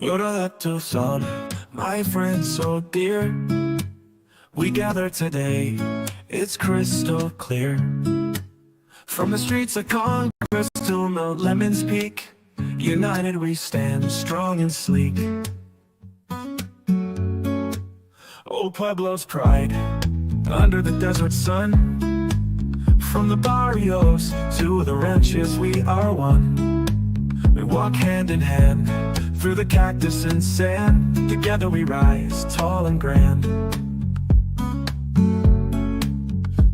Rio Tucson, my friend so dear. We gather today, it's crystal clear. From the streets of Congress to Mount Lemon's Peak, united we stand strong and sleek. Old Pueblo's pride, under the desert sun. From the barrios to the ranches we are one. We walk hand in hand through the cactus and sand. Together we rise tall and grand.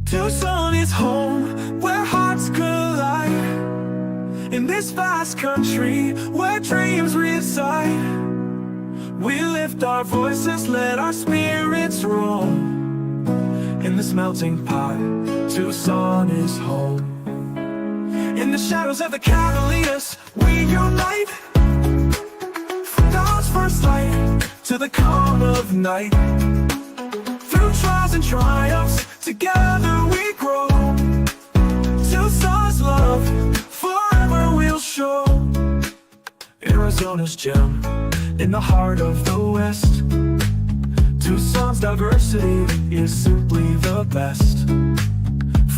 Tucson is home where hearts collide. In this vast country where dreams reside, we lift our voices, let our spirits roam. In this melting pot, Tucson is home. In the shadows of the Casillas, we unite. From dawn's first light to the calm of night. Through trials and triumphs, together we grow. Tucson's love, forever we'll show. Arizona's gem, in the heart of the West. Tucson's diversity is simply the best.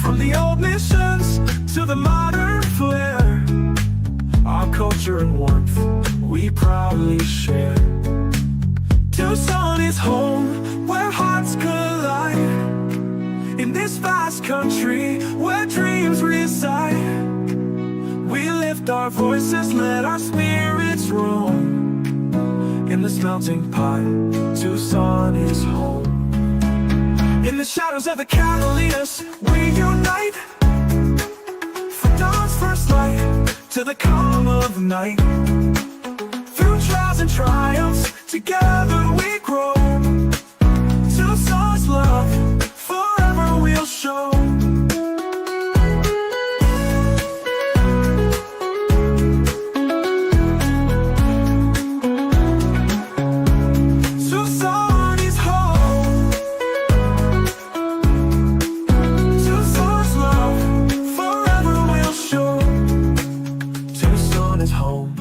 From the old missions to the modern flair, our culture and warmth we proudly share. Tucson is home where hearts collide. In this vast country where dreams reside, we lift our voices, let our spirits roam. In this melting pot, Tucson is home. In the shadows of the Casillas, we unite. From dawn's first light to the calm of night. Through trials and triumphs, together we grow. Tucson's love, forever we'll show. Tucson is home. Tucson's love, forever we'll show. Tucson is home.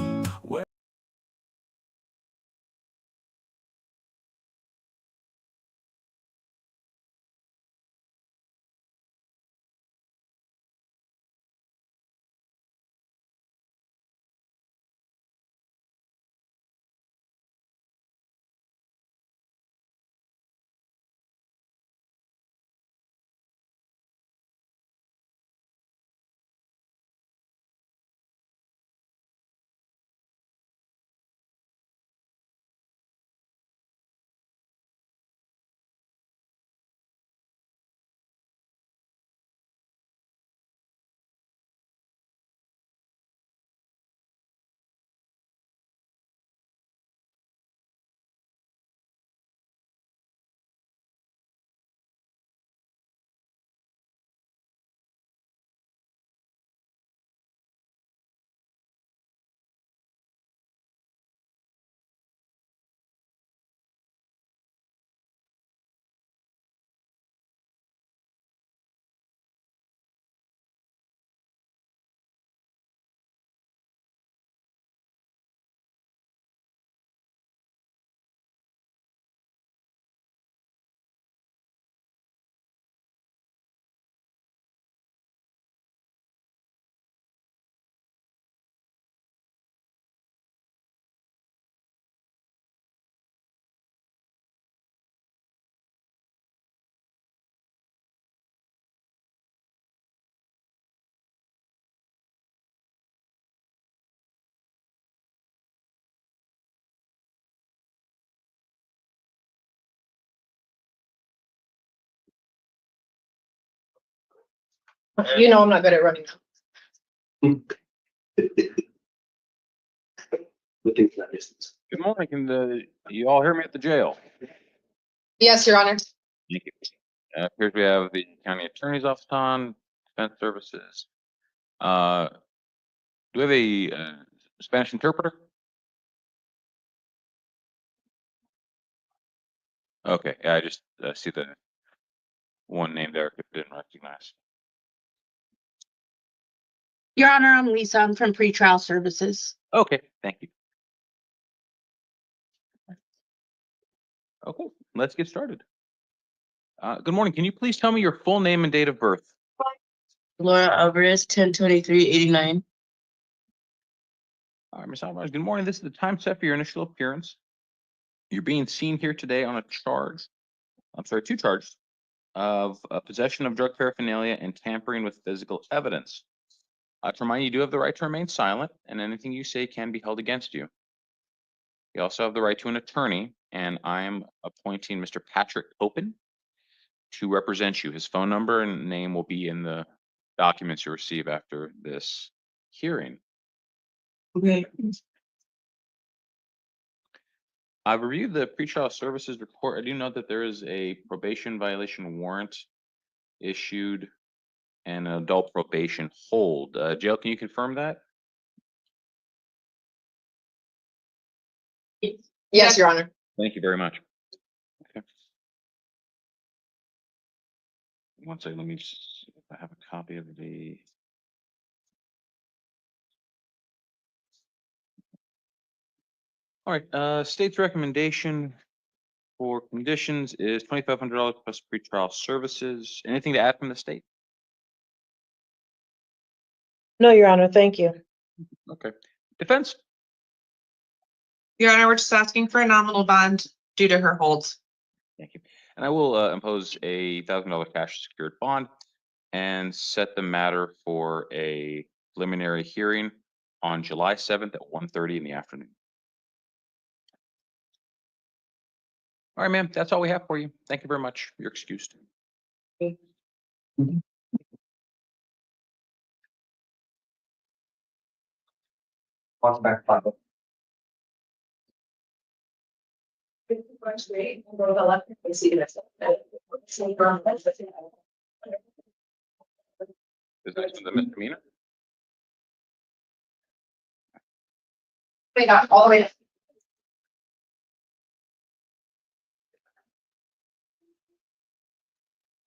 You know I'm not good at running. Looking for that distance. Good morning. Can you all hear me at the jail? Yes, Your Honor. Thank you. Appears we have the county attorney's office on, defense services. Do we have a Spanish interpreter? Okay, yeah, I just see the one name there I didn't recognize. Your Honor, I'm Lisa. I'm from pretrial services. Okay, thank you. Okay, let's get started. Good morning. Can you please tell me your full name and date of birth? Laura Alvarez, 10/23/89. All right, Ms. Alvarez, good morning. This is the time set for your initial appearance. You're being seen here today on a charge, two charges of possession of drug paraphernalia and tampering with physical evidence. To remind you, you do have the right to remain silent, and anything you say can be held against you. You also have the right to an attorney, and I am appointing Mr. Patrick Open to represent you. His phone number and name will be in the documents you receive after this hearing. Okay. I've reviewed the pretrial services report. I do know that there is a probation violation warrant issued and an adult probation hold. Jail, can you confirm that? Yes, Your Honor. Thank you very much. Okay. One second, let me see if I have a copy of the. All right, state's recommendation for conditions is $2,500 plus pretrial services. Anything to add from the state? No, Your Honor, thank you. Okay. Defense? Your Honor, we're just asking for a nominal bond due to her holds. Thank you. And I will impose a $1,000 cash secured bond and set the matter for a preliminary hearing on July 7th at 1:30 in the afternoon. All right, ma'am, that's all we have for you. Thank you very much. You're excused. Is that the misdemeanor? Wait, all the way up.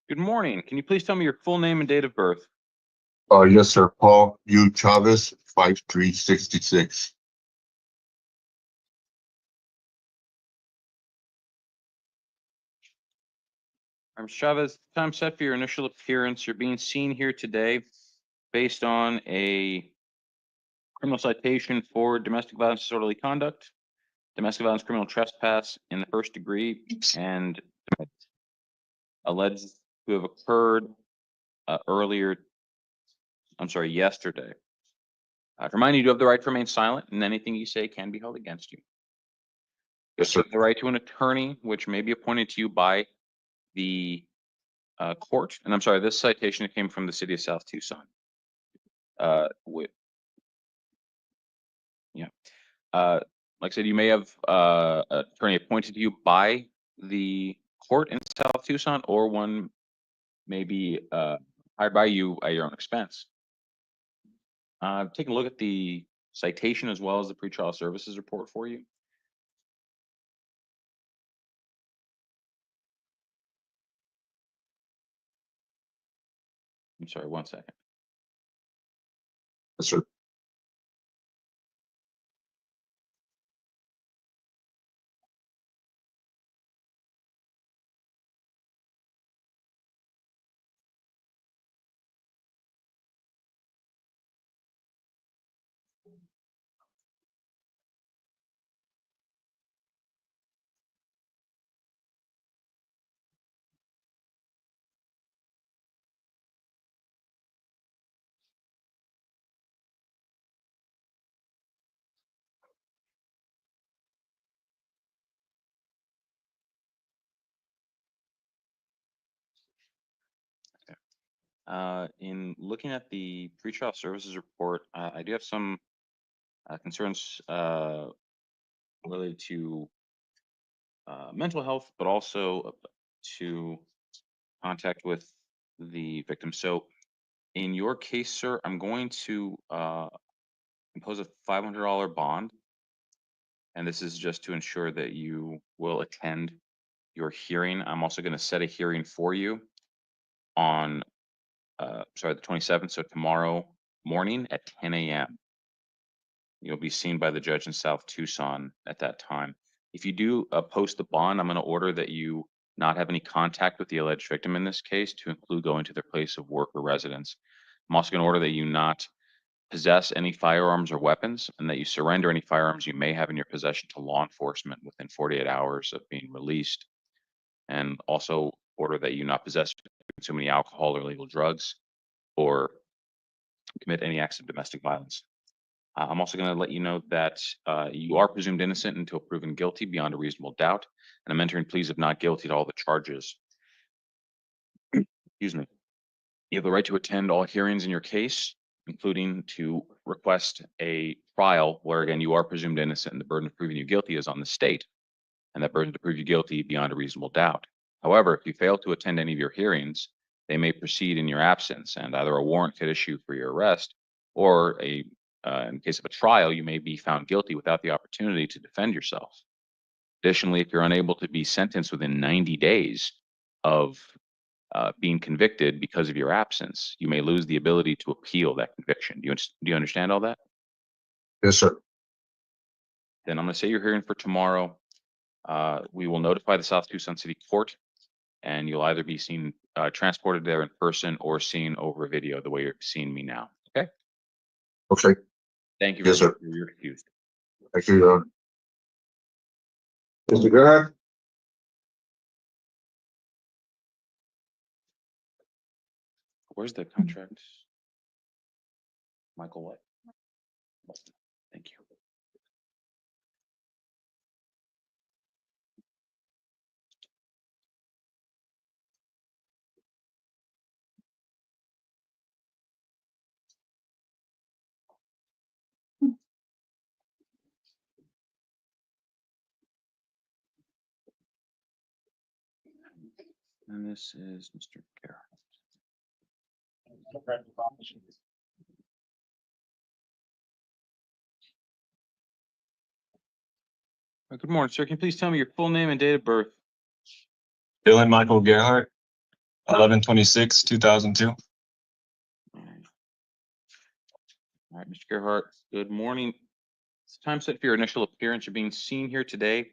Good morning. Can you please tell me your full name and date of birth? Yes, sir. Paul U. Chavez, 5366. I'm Chavez. Time set for your initial appearance. You're being seen here today based on a criminal citation for domestic violence disorderly conduct, domestic violence criminal trespass in the first degree, and alleged to have occurred yesterday. To remind you, you do have the right to remain silent, and anything you say can be held against you. Yes, You sir. have the right to an attorney, which may be appointed to you by the court. And I'm sorry, this citation came from the city of South Tucson. Like I said, you may have an attorney appointed to you by the court in South Tucson, or one may be hired by you at your own expense. Take a look at the citation as well as the pretrial services report for you. I'm sorry, 1 second. Yes, sir. In looking at the pretrial services report, I do have some concerns related to mental health, but also to contact with the victim. So in your case, sir, I'm going to impose a $500 bond. And this is just to ensure that you will attend your hearing. I'm also going to set a hearing for you on, the 27th, so tomorrow morning at 10 a.m. You'll be seen by the judge in South Tucson at that time. If you do post the bond, I'm going to order that you not have any contact with the alleged victim in this case, to include going to their place of work or residence. I'm also going to order that you not possess any firearms or weapons, and that you surrender any firearms you may have in your possession to law enforcement within 48 hours of being released. And also order that you not possess or consume any alcohol or illegal drugs, or commit any acts of domestic violence. I'm also going to let you know that you are presumed innocent until proven guilty beyond a reasonable doubt, and I'm entering pleas of not guilty to all the charges. Excuse me. You have the right to attend all hearings in your case, including to request a trial where, again, you are presumed innocent and the burden of proving you guilty is on the state, and that burden to prove you guilty beyond a reasonable doubt. However, if you fail to attend any of your hearings, they may proceed in your absence, and either a warrant could issue for your arrest, or in case of a trial, you may be found guilty without the opportunity to defend yourself. Additionally, if you're unable to be sentenced within 90 days of being convicted because of your absence, you may lose the ability to appeal that conviction. Do you understand all that? Yes, sir. Then I'm going to say you're hearing for tomorrow. We will notify the South Tucson City Court, and you'll either be seen transported there in person or seen over video the way you're seeing me now. Okay? Okay. Thank you Yes, very sir. much. You're excused. Thank you, Your Honor. Mr. Ghart? Where's the contract? Michael what? Thank you. And this is Mr. Ghart. Good morning, sir. Can you please tell me your full name and date of birth? Dylan Michael Gerhardt, 11/26/2002. All right, Mr. Gerhart, good morning. It's time set for your initial appearance. You're being seen here today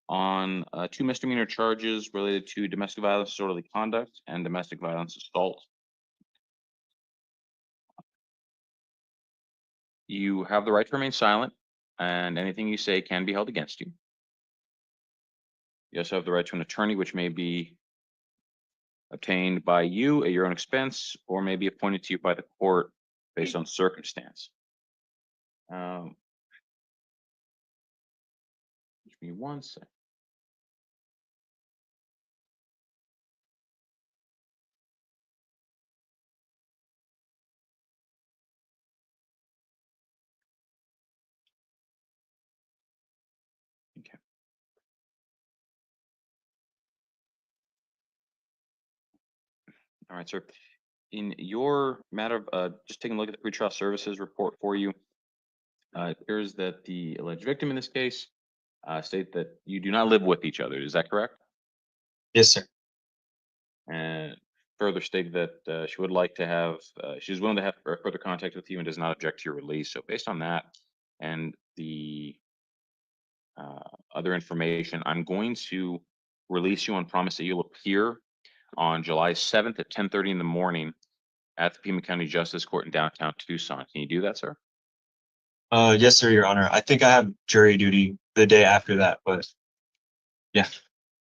on 2 misdemeanor charges related to domestic violence, disorderly conduct, and domestic violence assault. You have the right to remain silent, and anything you say can be held against you. You also have the right to an attorney, which may be obtained by you at your own expense, or may be appointed to you by the court based on circumstance. Give me 1 second. Okay. All right, sir. In your matter of just taking a look at the pretrial services report for you, it appears that the alleged victim in this case state that you do not live with each other. Is that correct? Yes, sir. And further state that she would like to have, she's willing to have further contact with you and does not object to your release. So based on that and the other information, I'm going to release you on promise that you'll appear on July 7th at 10:30 in the morning at the Pima County Justice Court in downtown Tucson. Can you do that, sir? Yes, sir, Your Honor. I think I have jury duty the day after that, but yeah.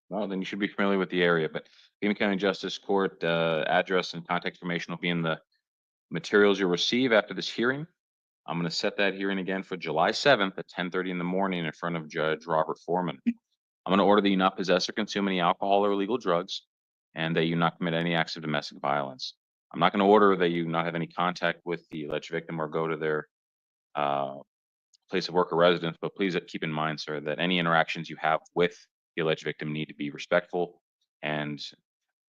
Well, then you should be familiar with the area, but Pima County Justice Court address and contact information will be in the materials you'll receive after this hearing. I'm going to set that hearing again for July 7th at 10:30 in the morning in front of Judge Robert Foreman. I'm going to order that you not possess or consume any alcohol or illegal drugs, and that you not commit any acts of domestic violence. I'm not going to order that you not have any contact with the alleged victim or go to their place of work or residence, but please keep in mind, sir, that any interactions you have with the alleged victim need to be respectful, and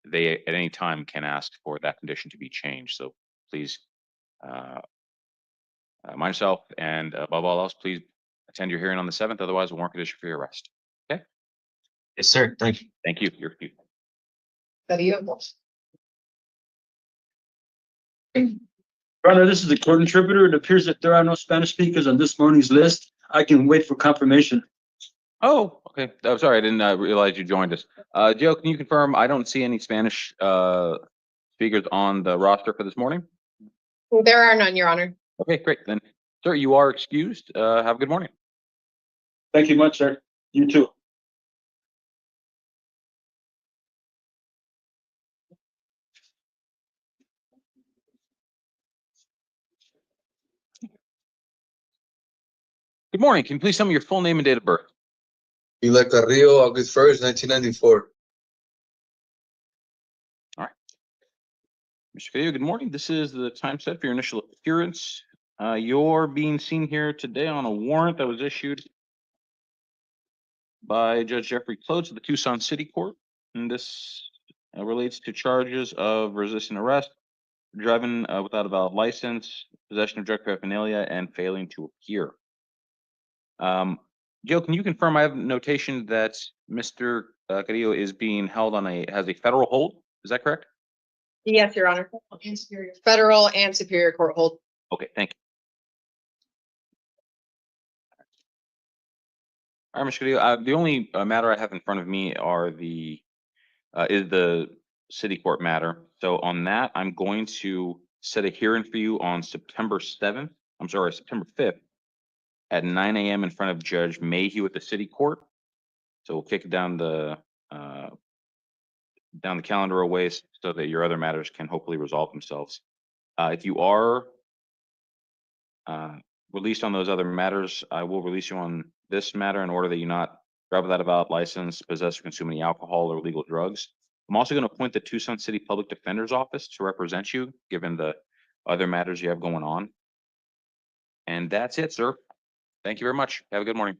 they at any time can ask for that condition to be changed. So please mind yourself, and above all else, please attend your hearing on the 7th. Otherwise, a warrant could issue for your arrest. Okay? Yes, sir. Thank you. Thank you. You're excused. Adios. Your Honor, this is the court interpreter. It appears that there are no Spanish speakers on this morning's list. I can wait for confirmation. Oh, Okay, I'm sorry, I didn't realize you joined us. Joe, can you confirm, I don't see any Spanish speakers on the roster for this morning? There are none, Your Honor. Okay, great. Then, sir, you are excused. Have a good morning. Thank you much, sir. You too. Good morning. Can you please tell me your full name and date of birth? Ila Carrillo, August 1st, 1994. Mr. Cadillo, good morning. This is the time set for your initial appearance. You're being seen here today on a warrant that was issued by Judge Jeffrey Close of the Tucson City Court. And this relates to charges of resisting arrest, driving without a valid license, possession of drug paraphernalia, and failing to appear. Joe, can you confirm, I have notation that Mr. Carrillo is being held on has a federal hold? Is that correct? Yes, Your Honor. Federal and Superior Court hold. Okay, thank you. All right, Mr. Carrillo, the only matter I have in front of me is the city court matter. So on that, I'm going to set a hearing for you on September 5th at 9 a.m. in front of Judge Mayhew at the city court. So we'll kick it down the calendar a ways so that your other matters can hopefully resolve themselves. If you are released on those other matters, I will release you on this matter in order that you not drive without a valid license, possess or consume any alcohol or illegal drugs. I'm also going to appoint the Tucson City Public Defender's Office to represent you, given the other matters you have going on. And that's it, sir. Thank you very much. Have a good morning.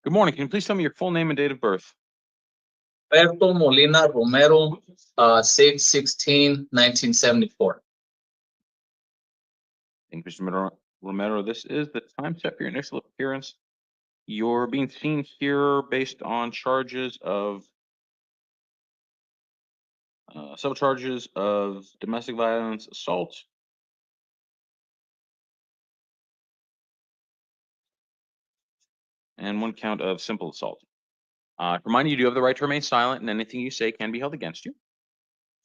Good morning. Can you please tell me your full name and date of birth? Molina Romero, 6/16/1974. Thank you, Mr. Romero. This is the time set for your initial appearance. You're being seen here based on charges of several charges of domestic violence, assault, and one count of simple assault. Remind you do have the right to remain silent, and anything you say can be held against you.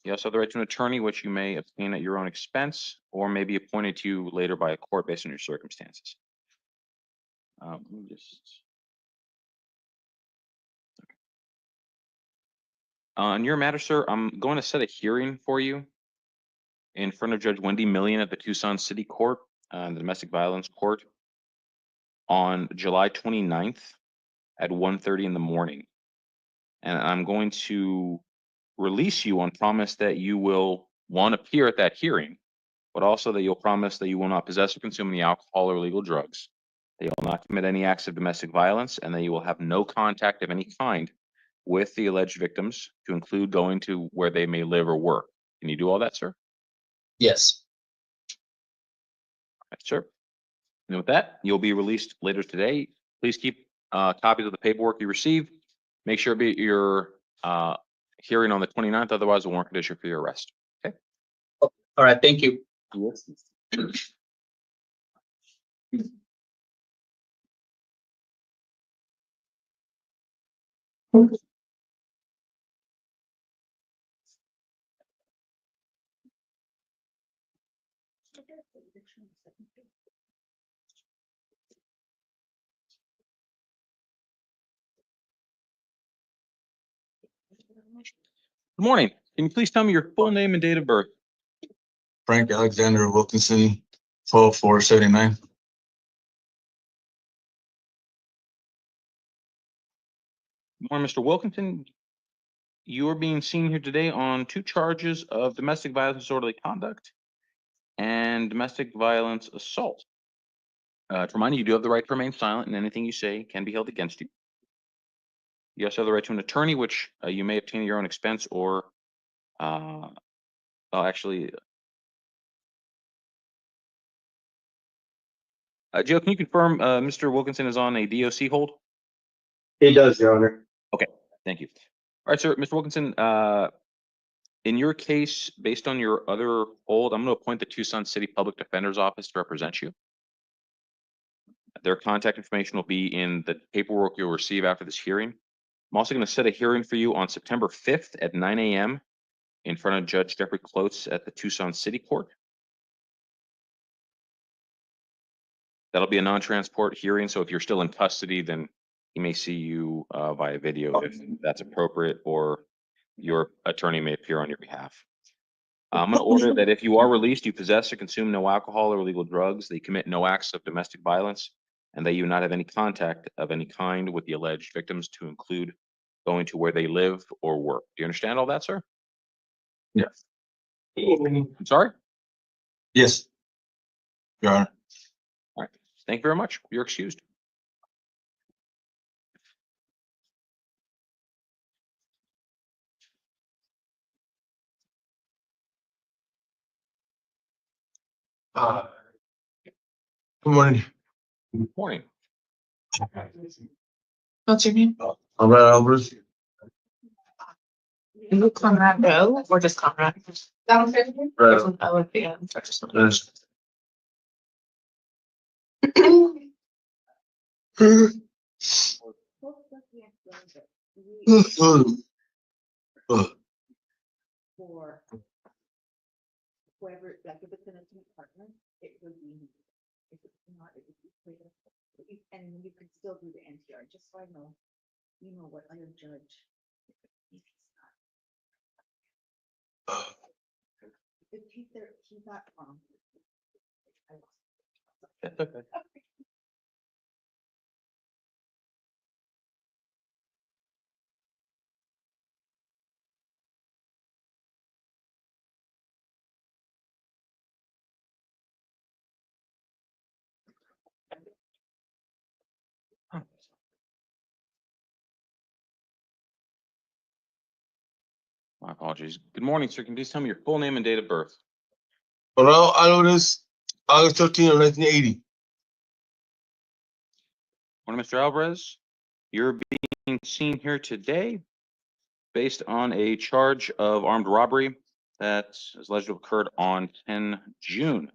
You also have the right to an attorney, which you may obtain at your own expense, or may be appointed to you later by a court based on your circumstances. Let me just. On your matter, sir, I'm going to set a hearing for you in front of Judge Wendy Millian at the Tucson City Court, the Domestic Violence Court, on July 29th at 1:30 in the morning. And I'm going to release you on promise that you will, one, appear at that hearing, but also that you'll promise that you will not possess or consume any alcohol or illegal drugs, that you will not commit any acts of domestic violence, and that you will have no contact of any kind with the alleged victims, to include going to where they may live or work. Can you do all that, sir? Yes. Yes, sir. And with that, you'll be released later today. Please keep copies of the paperwork you receive. Make sure be your hearing on the 29th, otherwise a warrant could issue for your arrest. Okay. All right. Thank you. Good morning. Can you please tell me your full name and date of birth? Frank Alexander Wilkinson, 12/4/79. Good morning, Mr. Wilkinson. You are being seen here today on 2 charges of domestic violence, disorderly conduct, and domestic violence assault. To remind you, you do have the right to remain silent, and anything you say can be held against you. You also have the right to an attorney, which you may obtain at your own expense, or actually, Joe, can you confirm, Mr. Wilkinson is on a DOC hold? He does, Your Honor. Thank you. All right, sir, Mr. Wilkinson, in your case, based on your other hold, I'm going to appoint the Tucson City Public Defender's Office to represent you. Their contact information will be in the paperwork you'll receive after this hearing. I'm also going to set a hearing for you on September 5th at 9 a.m. in front of Judge Jeffrey Klotz at the Tucson City Court. That'll be a non-transport hearing, so if you're still in custody, then he may see you via video if that's appropriate, or your attorney may appear on your behalf. I'm going to order that if you are released, you possess or consume no alcohol or illegal drugs, that you commit no acts of domestic violence, and that you not have any contact of any kind with the alleged victims, to include going to where they live or work. Do you understand all that, sir? Yes. I'm sorry? Yes, Your Honor. All right. Thank you very much. You're excused. Good morning. Morning. What's your name? Alvarez. Conrad Doe or just Conrad? There's an O at the end. I just wanted to- For whoever, like if it's an intimate partner, it would be, if it's not, it would be clear. And you could still do the NTR, just so I know, you know what other judge. If he's there, he's not wrong. That's okay. My apologies. Good morning, sir. Can you please tell me your full name and date of birth? Ronaldo Alvarez, August 13 of 1980. Morning, Mr. Alvarez. You're being seen here today based on a charge of armed robbery that is alleged to have occurred on 10 June.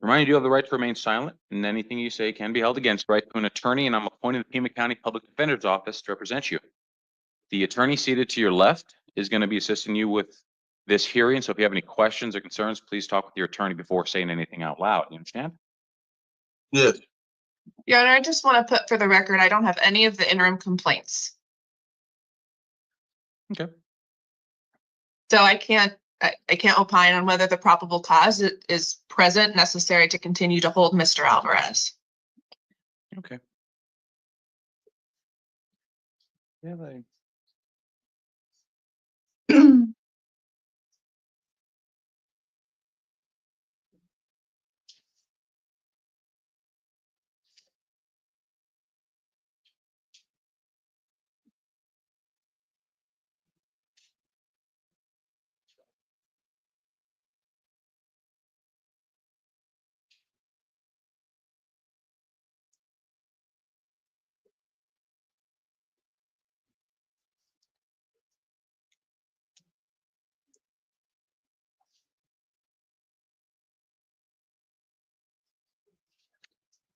Remind you have the right to remain silent, and anything you say can be held against you. Right to an attorney, and I'm appointing the Pima County Public Defender's Office to represent you. The attorney seated to your left is going to be assisting you with this hearing, so if you have any questions or concerns, please talk with your attorney before saying anything out loud. You understand? Yes. Your Honor, I just want to put for the record, I don't have any of the interim complaints. Okay. So I can't opine on whether the probable cause is present necessary to continue to hold Mr. Alvarez. Okay. Yeah,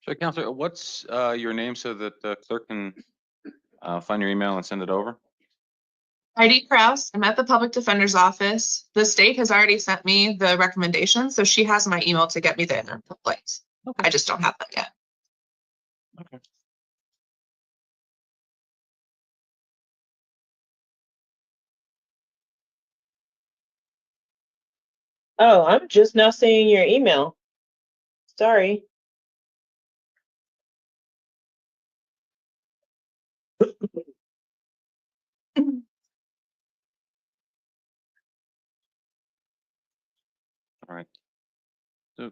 So, Counselor, what's your name so that the clerk can find your email and send it over? Heidi Kraus, I'm at the Public Defender's Office. The state has already sent me the recommendations, so she has my email to get me the interim complaints. Okay. I just don't have them yet. Okay. Oh, I'm just now seeing your email. Sorry. All right. So,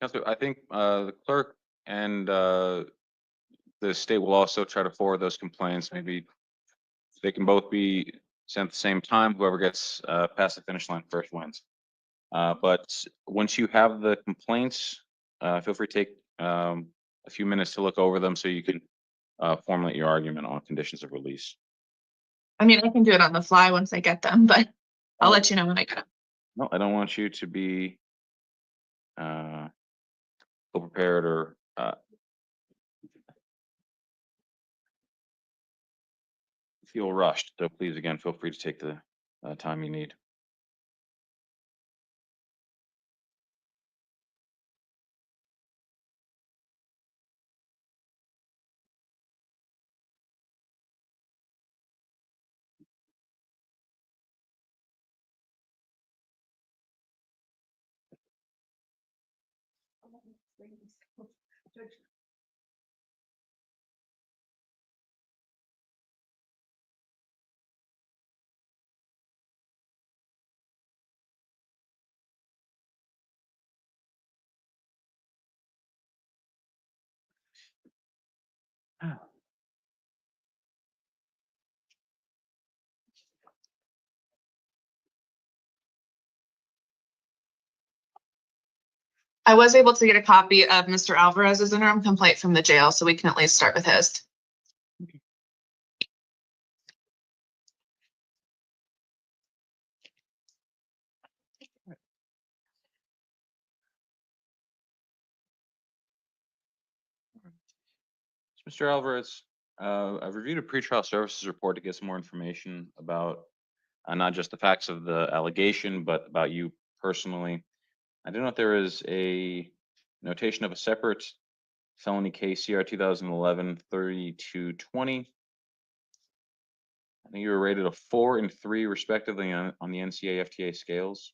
Counselor, I think the clerk and the state will also try to forward those complaints. Maybe they can both be sent at the same time. Whoever gets past the finish line first wins. But once you have the complaints, feel free to take a few minutes to look over them so you can formulate your argument on conditions of release. I mean, I can do it on the fly once I get them, but I'll let you know when I get them. No, I don't want you to be ill-prepared or feel rushed. So please, again, feel free to take the time you need. I was able to get a copy of Mr. Alvarez's interim complaint from the jail, so we can at least start with his. Mr. Alvarez, I've reviewed a pretrial services report to get some more information about not just the facts of the allegation, but about you personally. I do know that there is a notation of a separate felony case, CR 2011-3220. I think you were rated a 4 and 3 respectively on the NCA FTA scales.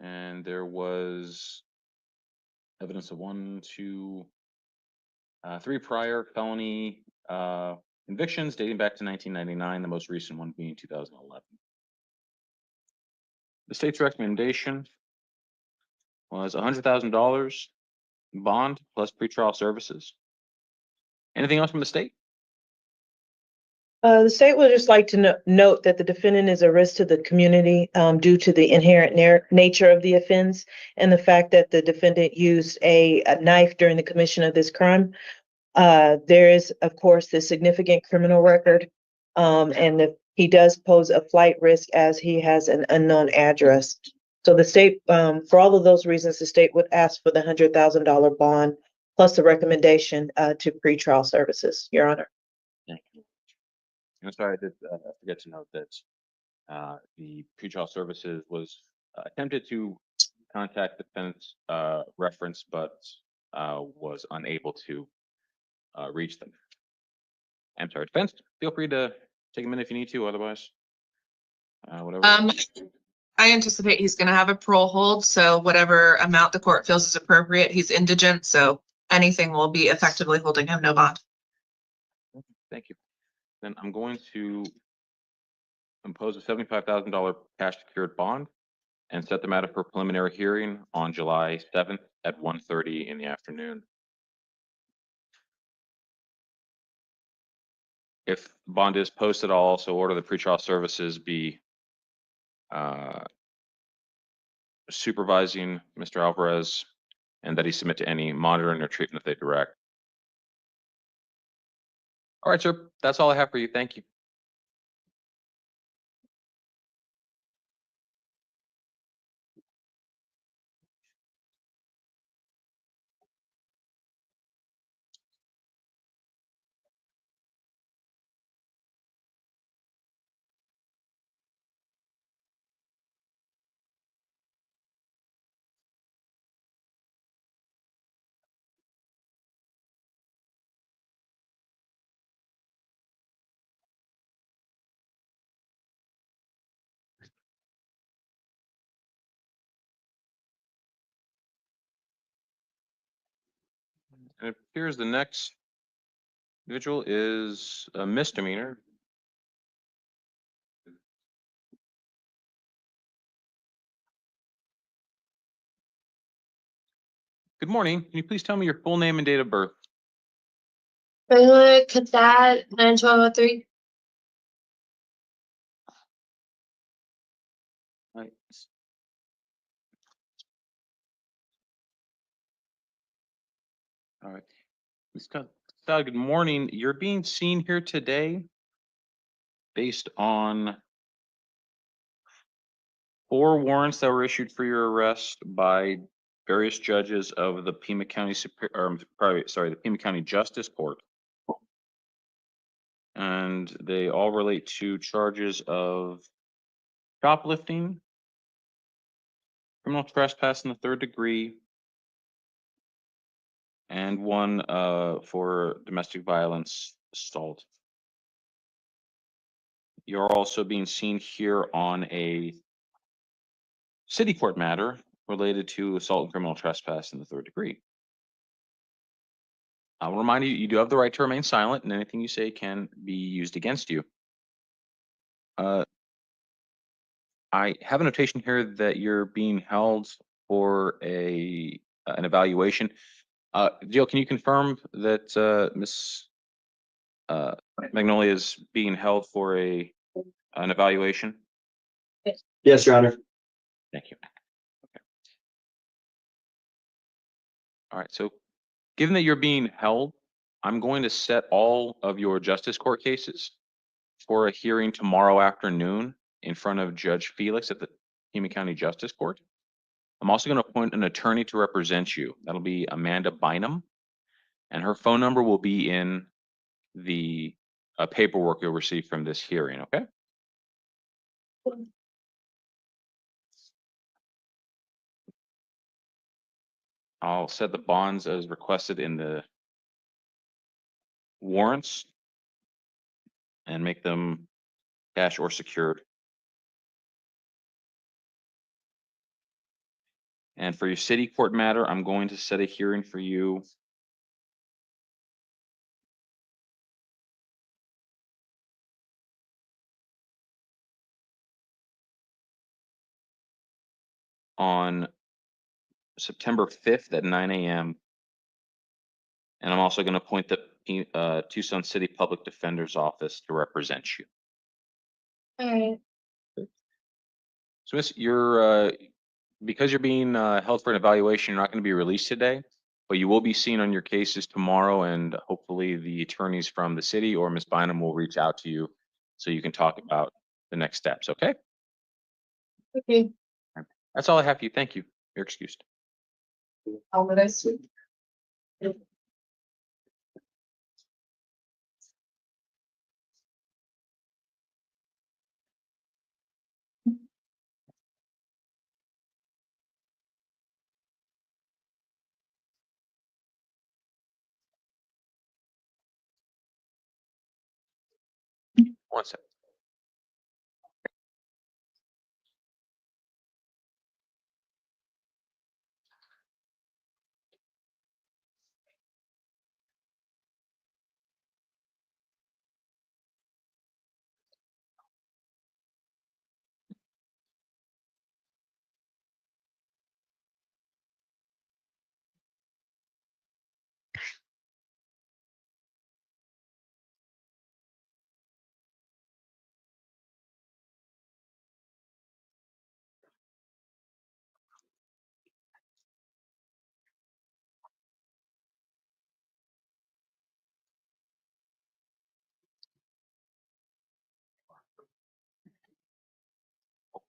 And there was evidence of 1, 2, 3 prior felony convictions dating back to 1999, the most recent one being 2011. The state's recommendation was $100,000 bond plus pretrial services. Anything else from the state? The state would just like to note that the defendant is a risk to the community due to the inherent nature of the offense and the fact that the defendant used a knife during the commission of this crime. There is, of course, the significant criminal record, and he does pose a flight risk as he has an unknown address. So the state, for all of those reasons, the state would ask for the $100,000 bond plus the recommendation to pretrial services, Your Honor. Thank you. I'm sorry, I did forget to note that the pretrial services was attempted to contact the defendant's reference, but was unable to reach them. I'm sorry, defense, feel free to take a minute if you need to, otherwise, whatever. I anticipate he's gonna have a parole hold, so whatever amount the court feels is appropriate, he's indigent, so anything will be effectively holding him no bond. Thank you. Then I'm going to impose a $75,000 cash secured bond and set the matter for preliminary hearing on July 7th at 1:30 in the afternoon. If bond is posted, I'll also order the pretrial services be supervising Mr. Alvarez and that he submit to any monitoring or treatment that they direct. All right, sir, that's all I have for you. Thank you. And it appears the next individual is a misdemeanor. Good morning. Can you please tell me your full name and date of birth? Cassandra 91203. Right. All right. Good morning. You're being seen here today based on 4 warrants that were issued for your arrest by various judges of the Pima County the Pima County Justice Court. And they all relate to charges of shoplifting, criminal trespass in the 3rd degree, and one for domestic violence assault. You're also being seen here on a city court matter related to assault and criminal trespass in the 3rd degree. I'll remind you, you do have the right to remain silent, and anything you say can be used against you. I have a notation here that you're being held for an evaluation. Jill, can you confirm that Ms. Magnolia is being held for an evaluation? Yes, Your Honor. Thank you. Okay. All right. So, given that you're being held, I'm going to set all of your justice court cases for a hearing tomorrow afternoon in front of Judge Felix at the Pima County Justice Court. I'm also going to appoint an attorney to represent you. That'll be Amanda Bynum, and her phone number will be in the paperwork you'll receive from this hearing, okay? I'll set the bonds as requested in the warrants and make them cash or secured. And for your city court matter, I'm going to set a hearing for you on September 5th at 9 a.m. And I'm also going to appoint the Tucson City Public Defender's Office to represent you. So, Miss, because you're being held for an evaluation, you're not going to be released today, but you will be seen on your cases tomorrow, and hopefully the attorneys from the city or Ms. Bynum will reach out to you so you can talk about the next steps, okay? Okay. That's all I have for you. Thank you. You're excused. Alvarez. One second.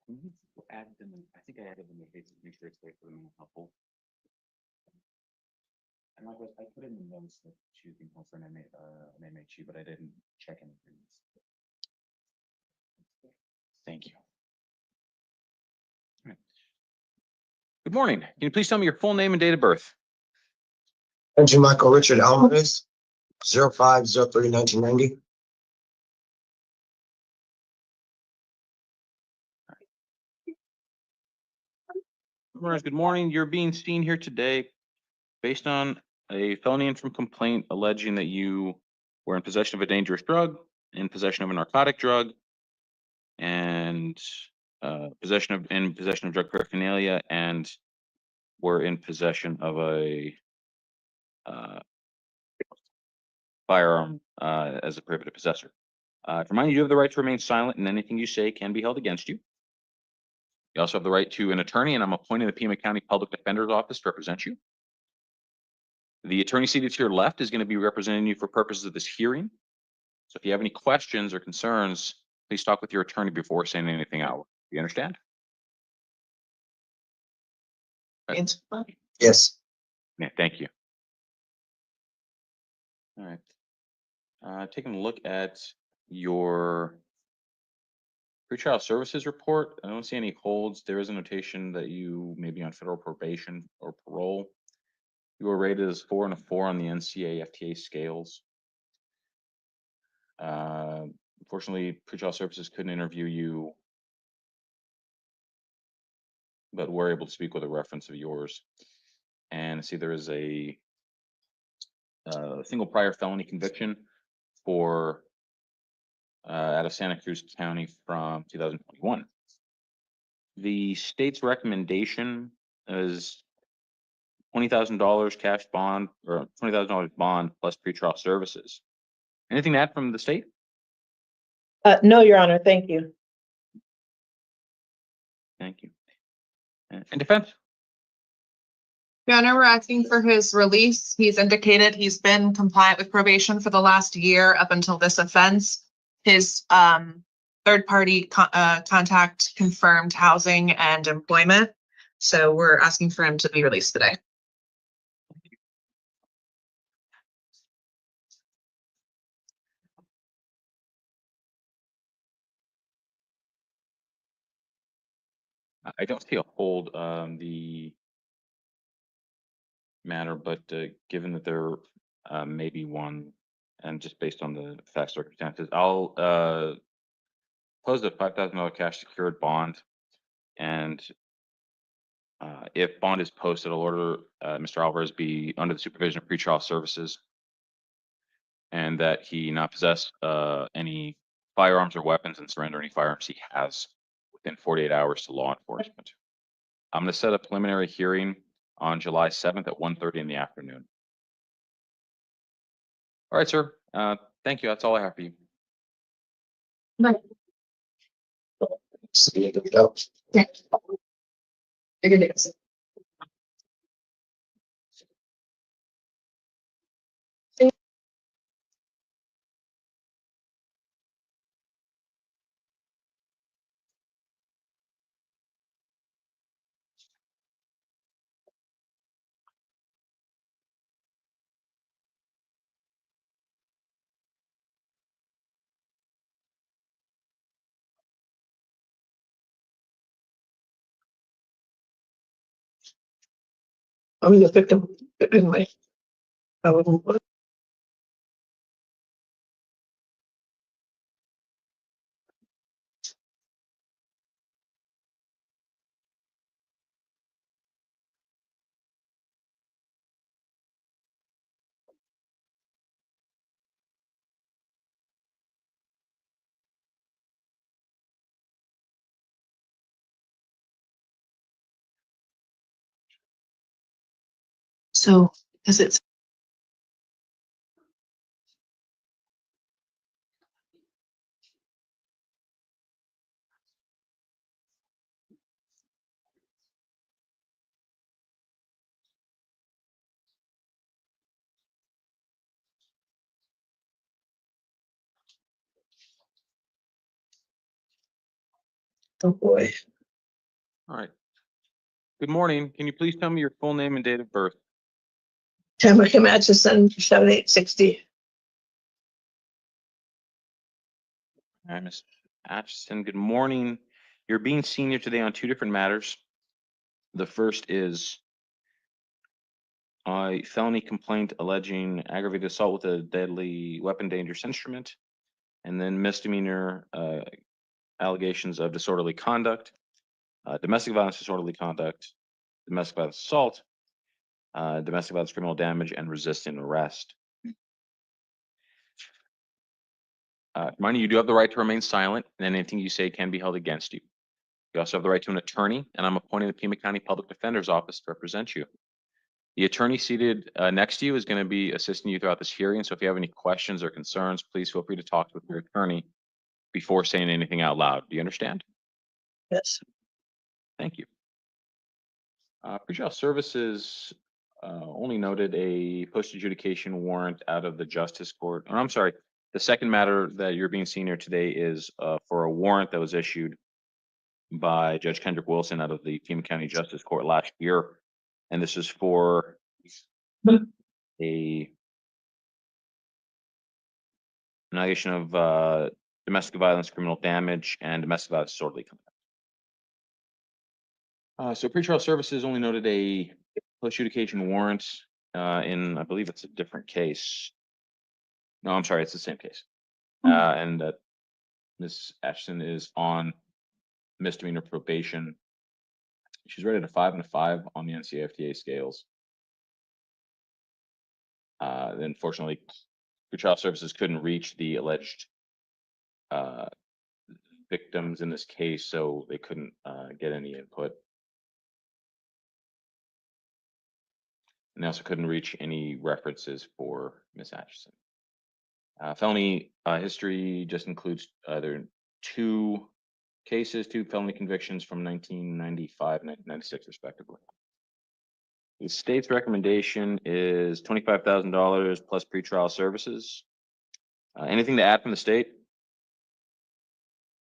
Can you add them? I think I added them in case make sure it's there for them helpful. And likewise, I put in the notes that she was being held for an MHU, but I didn't check anything. Thank you. All right. Good morning. Can you please tell me your full name and date of birth? Andrew Michael Richard Alvarez, 05/03/1990. Good morning. You're being seen here today based on a felony interim complaint alleging that you were in possession of a dangerous drug, in possession of a narcotic drug, and possession of drug paraphernalia, and were in possession of a firearm as a prohibited possessor. To remind you, you have the right to remain silent, and anything you say can be held against you. You also have the right to an attorney, and I'm appointing the Pima County Public Defender's Office to represent you. The attorney seated to your left is going to be representing you for purposes of this hearing. So if you have any questions or concerns, please talk with your attorney before saying anything out. Do you understand? Yes. Yeah, thank you. All right. Taking a look at your pretrial services report, I don't see any holds. There is a notation that you may be on federal probation or parole. You were rated as 4 and a 4 on the NCA FTA scales. Unfortunately, pretrial services couldn't interview you, but were able to speak with a reference of yours. And I see there is a single prior felony conviction for out of Santa Cruz County from 2021. The state's recommendation is $20,000 cash bond or $20,000 bond plus pretrial services. Anything to add from the state? No, Your Honor, thank you. Thank you. And defense? Your Honor, we're asking for his release. He's indicated he's been compliant with probation for the last year up until this offense. His third-party contact confirmed housing and employment. So we're asking for him to be released today. I don't see a hold on the matter, but given that there may be one, and just based on the fact circumstances, I'll pose a $5,000 cash secured bond, and if bond is posted, I'll order Mr. Alvarez be under the supervision of pretrial services, and that he not possess any firearms or weapons and surrender any firearms he has within 48 hours to law enforcement. I'm going to set a preliminary hearing on July 7th at 1:30 in the afternoon. All right, sir. Thank you. That's all I have for you. See you. Go. I'm the victim. Anyway. So is it? Oh, boy. All right. Good morning. Can you please tell me your full name and date of birth? Tamara Atchison, 7860. All right, Ms. Atchison, good morning. You're being senior today on two different matters. The first is a felony complaint alleging aggravated assault with a deadly weapon, dangerous instrument, and then misdemeanor allegations of disorderly conduct, domestic violence, disorderly conduct, domestic violence assault, domestic violence criminal damage, and resisting arrest. Mind you, do have the right to remain silent, and anything you say can be held against you. You also have the right to an attorney, and I'm appointing the Pima County Public Defender's Office to represent you. The attorney seated next to you is going to be assisting you throughout this hearing, so if you have any questions or concerns, please feel free to talk with your attorney before saying anything out loud. Do you understand? Yes. Thank you. Pretrial services only noted a post-adjudication warrant out of the Justice Court. Or I'm sorry, the second matter that you're being seen here today is for a warrant that was issued by Judge Kendrick Wilson out of the Pima County Justice Court last year. And this is for an allegation of domestic violence, criminal damage, and domestic violence disorderly conduct. So pretrial services only noted a post-adjudication warrant in, I believe it's a different case. No, I'm sorry, it's the same case. And that Ms. Ashton is on misdemeanor probation. She's rated a 5 and a 5 on the NCAFTA scales. Unfortunately, pretrial services couldn't reach the alleged victims in this case, so they couldn't get any input. And they also couldn't reach any references for Ms. Atchison. Felony history just includes either 2 cases, 2 felony convictions from 1995 and 1996, respectively. The state's recommendation is $25,000 plus pretrial services. Anything to add from the state?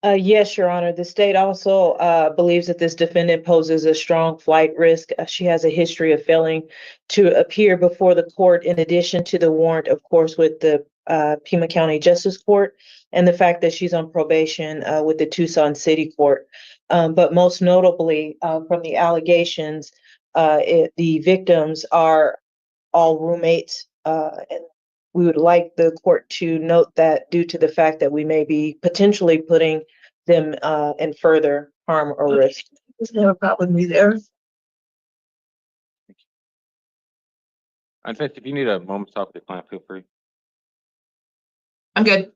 Yes, Your Honor. The state also believes that this defendant poses a strong flight risk. She has a history of failing to appear before the court, in addition to the warrant, of course, with the Pima County Justice Court, and the fact that she's on probation with the Tucson City Court. But most notably, from the allegations, the victims are all roommates, and we would like the court to note that due to the fact that we may be potentially putting them in further harm or risk. Doesn't have a problem with me there. In fact, if you need a moment to talk to the client, feel free. I'm good.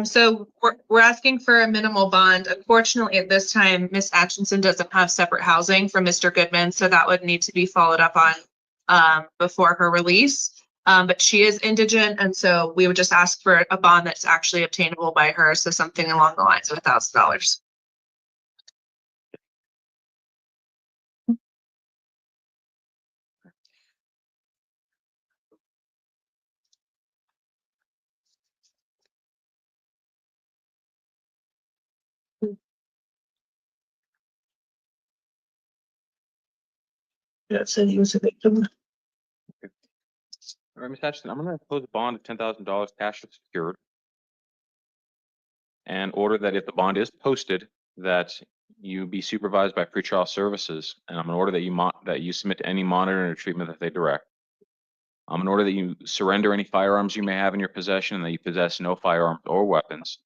So we're asking for a minimal bond. Unfortunately, at this time, Ms. Atchison doesn't have separate housing from Mr. Goodman, so that would need to be followed up on before her release. But she is indigent, and so we would just ask for a bond that's actually obtainable by her, so something along the lines of $1,000. That said he was a victim. All right, Ms. Atchison, I'm going to impose a bond of $10,000 cash secured, and order that if the bond is posted, that you be supervised by pretrial services, and I'm going to order that you submit to any monitoring or treatment that they direct. I'm going to order that you surrender any firearms you may have in your possession, and that you possess no firearms or weapons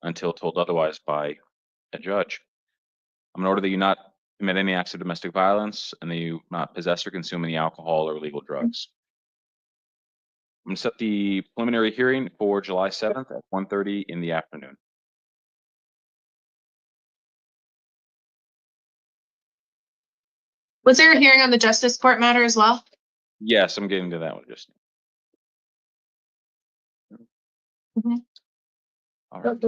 until told otherwise by a judge. I'm going to order that you not commit any acts of domestic violence, and that you not possess or consume any alcohol or illegal drugs. I'm going to set the preliminary hearing for July 7th at 1:30 in the afternoon. Was there a hearing on the Justice Court matter as well? Yes, I'm getting to that one just now. Mhm. All right.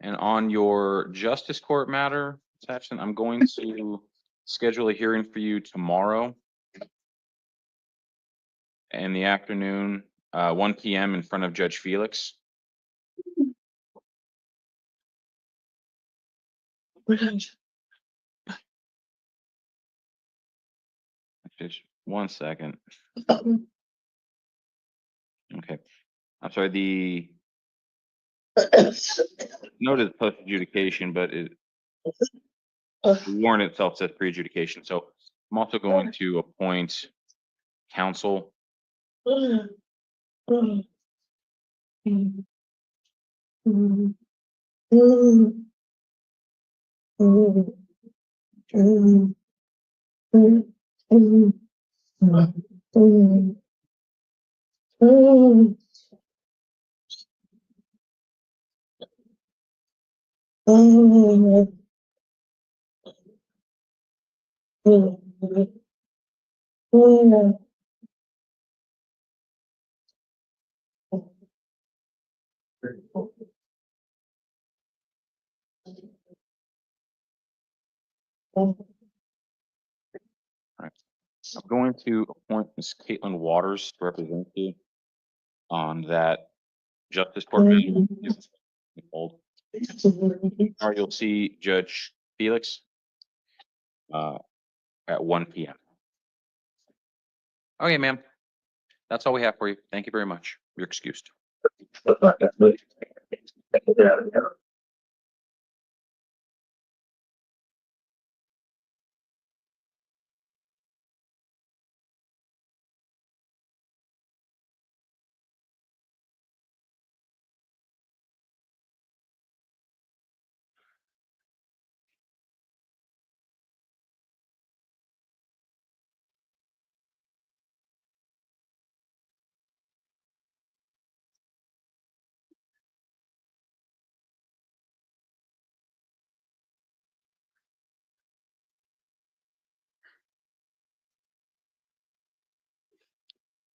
And on your Justice Court matter, Ms. Atchison, I'm going to schedule a hearing for you tomorrow in the afternoon, 1 p.m. in front of Judge Felix. Just 1 second. Okay. I'm sorry, the note is post adjudication, but the warrant itself says pre-adjudication. So I'm also going to appoint counsel. I'm going to appoint Ms. Caitlin Waters to represent you on that justice court. Or you'll see Judge Felix at 1 p.m. Okay, ma'am. That's all we have for you. Thank you very much. You're excused.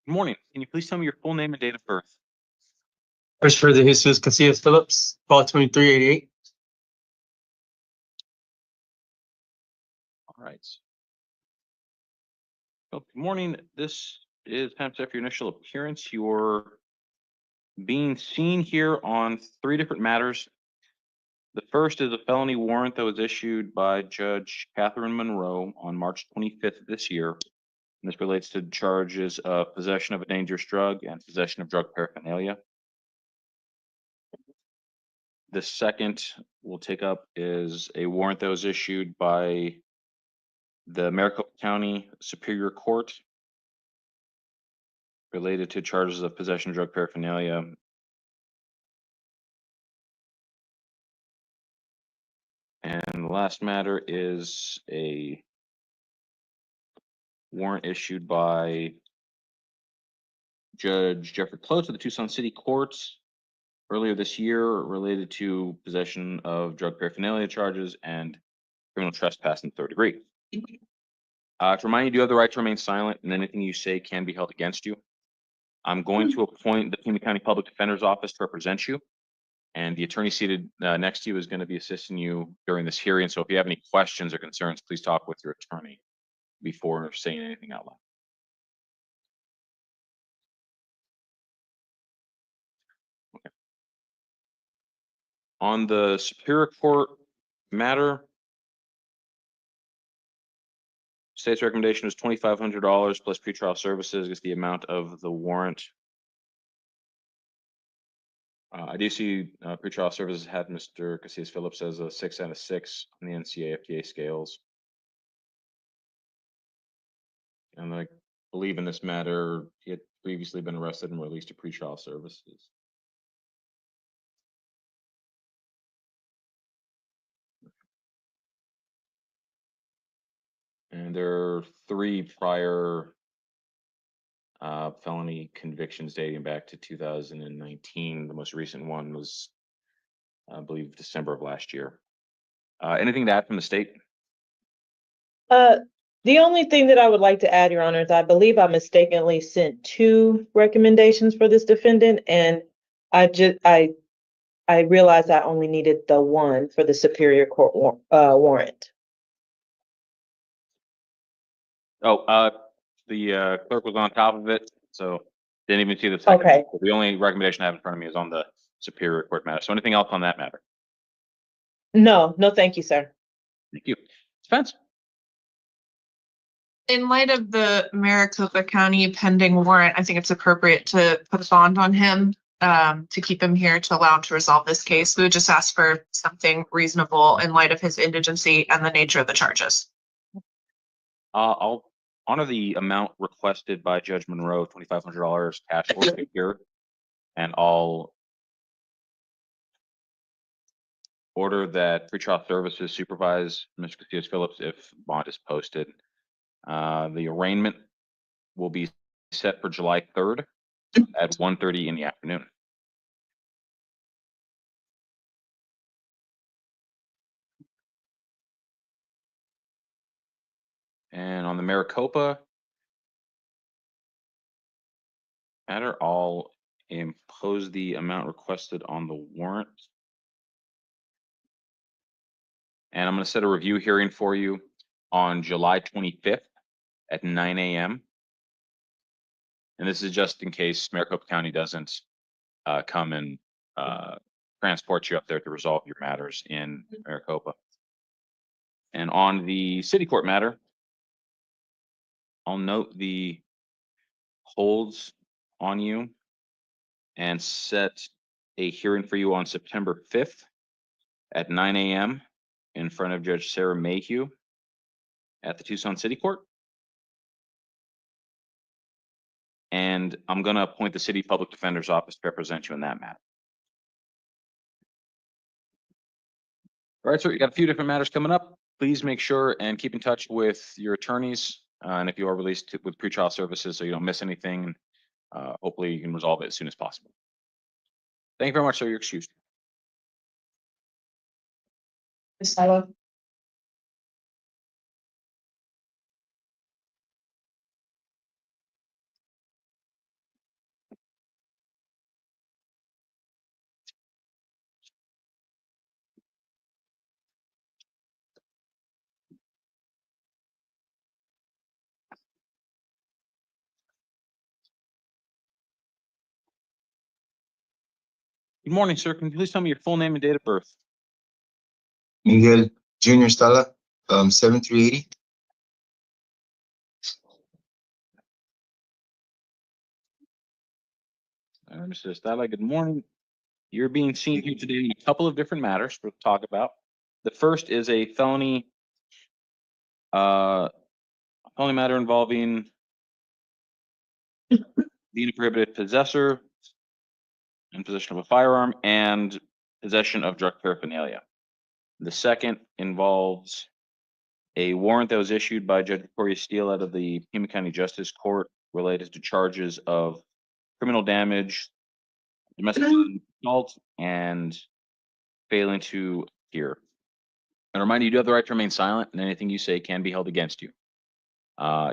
Good morning. Can you please tell me your full name and date of birth? Christopher de Jesus Casillas Phillips, file 2388. All right. Well, good morning. This is time set for your initial appearance. You're being seen here on 3 different matters. The first is a felony warrant that was issued by Judge Catherine Monroe on March 25th of this year. And this relates to charges of possession of a dangerous drug and possession of drug paraphernalia. The second we'll take up is a warrant that was issued by the Maricopa County Superior Court related to charges of possession of drug paraphernalia. And the last matter is a warrant issued by Judge Jeffrey Close of the Tucson City Courts earlier this year related to possession of drug paraphernalia charges and criminal trespass in the 3rd degree. To remind you, do you have the right to remain silent, and anything you say can be held against you. I'm going to appoint the Pima County Public Defender's Office to represent you, and the attorney seated next to you is going to be assisting you during this hearing. So if you have any questions or concerns, please talk with your attorney before saying anything out loud. Okay. On the Superior Court matter, state's recommendation is $2,500 plus pretrial services is the amount of the warrant. I do see pretrial services had Mr. Casillas Phillips as a 6 and a 6 on the NCAA scales. And I believe in this matter, he had previously been arrested and released to pretrial services. And there are 3 prior felony convictions dating back to 2019. The most recent one was, I believe, December of last year. Anything to add from the state? The only thing that I would like to add, Your Honor, is I believe I mistakenly sent 2 recommendations for this defendant, and I realized I only needed the 1 for the Superior Court warrant. Oh, the clerk was on top of it, so didn't even see the second. Okay. The only recommendation I have in front of me is on the Superior Court matter. So anything else on that matter? No, thank you, sir. Thank you. Spence? In light of the Maricopa County pending warrant, I think it's appropriate to put a bond on him to keep him here to allow him to resolve this case. We would just ask for something reasonable in light of his indigency and the nature of the charges. I'll honor the amount requested by Judge Monroe, $2,500 cash or secure, and I'll order that pretrial services supervise Mr. Casillas Phillips if bond is posted. The arraignment will be set for July 3rd at 1:30 in the afternoon. And on the Maricopa matter, I'll impose the amount requested on the warrant. And I'm going to set a review hearing for you on July 25th at 9 a.m. And this is just in case Maricopa County doesn't come and transport you up there to resolve your matters in Maricopa. And on the city court matter, I'll note the holds on you and set a hearing for you on September 5th at 9 a.m. in front of Judge Sarah Mayhew at the Tucson City Court. And I'm going to appoint the City Public Defender's Office to represent you in that matter. All right, sir, you got a few different matters coming up. Please make sure and keep in touch with your attorneys. And if you are released with pretrial services, so you don't miss anything, hopefully you can resolve it as soon as possible. Thank you very much, sir. You're excused. Ms. Stala. Good morning, sir. Can you please tell me your full name and date of birth? Miguel Junior Stala, 7380. Mr. Stala, good morning. You're being seen here today in a couple of different matters to talk about. The first is a felony matter involving being a prohibited possessor in possession of a firearm and possession of drug paraphernalia. The second involves a warrant that was issued by Judge Victoria Steele out of the Pima County Justice Court related to charges of criminal damage, domestic assault, and failing to appear. And remind you do have the right to remain silent, and anything you say can be held against you.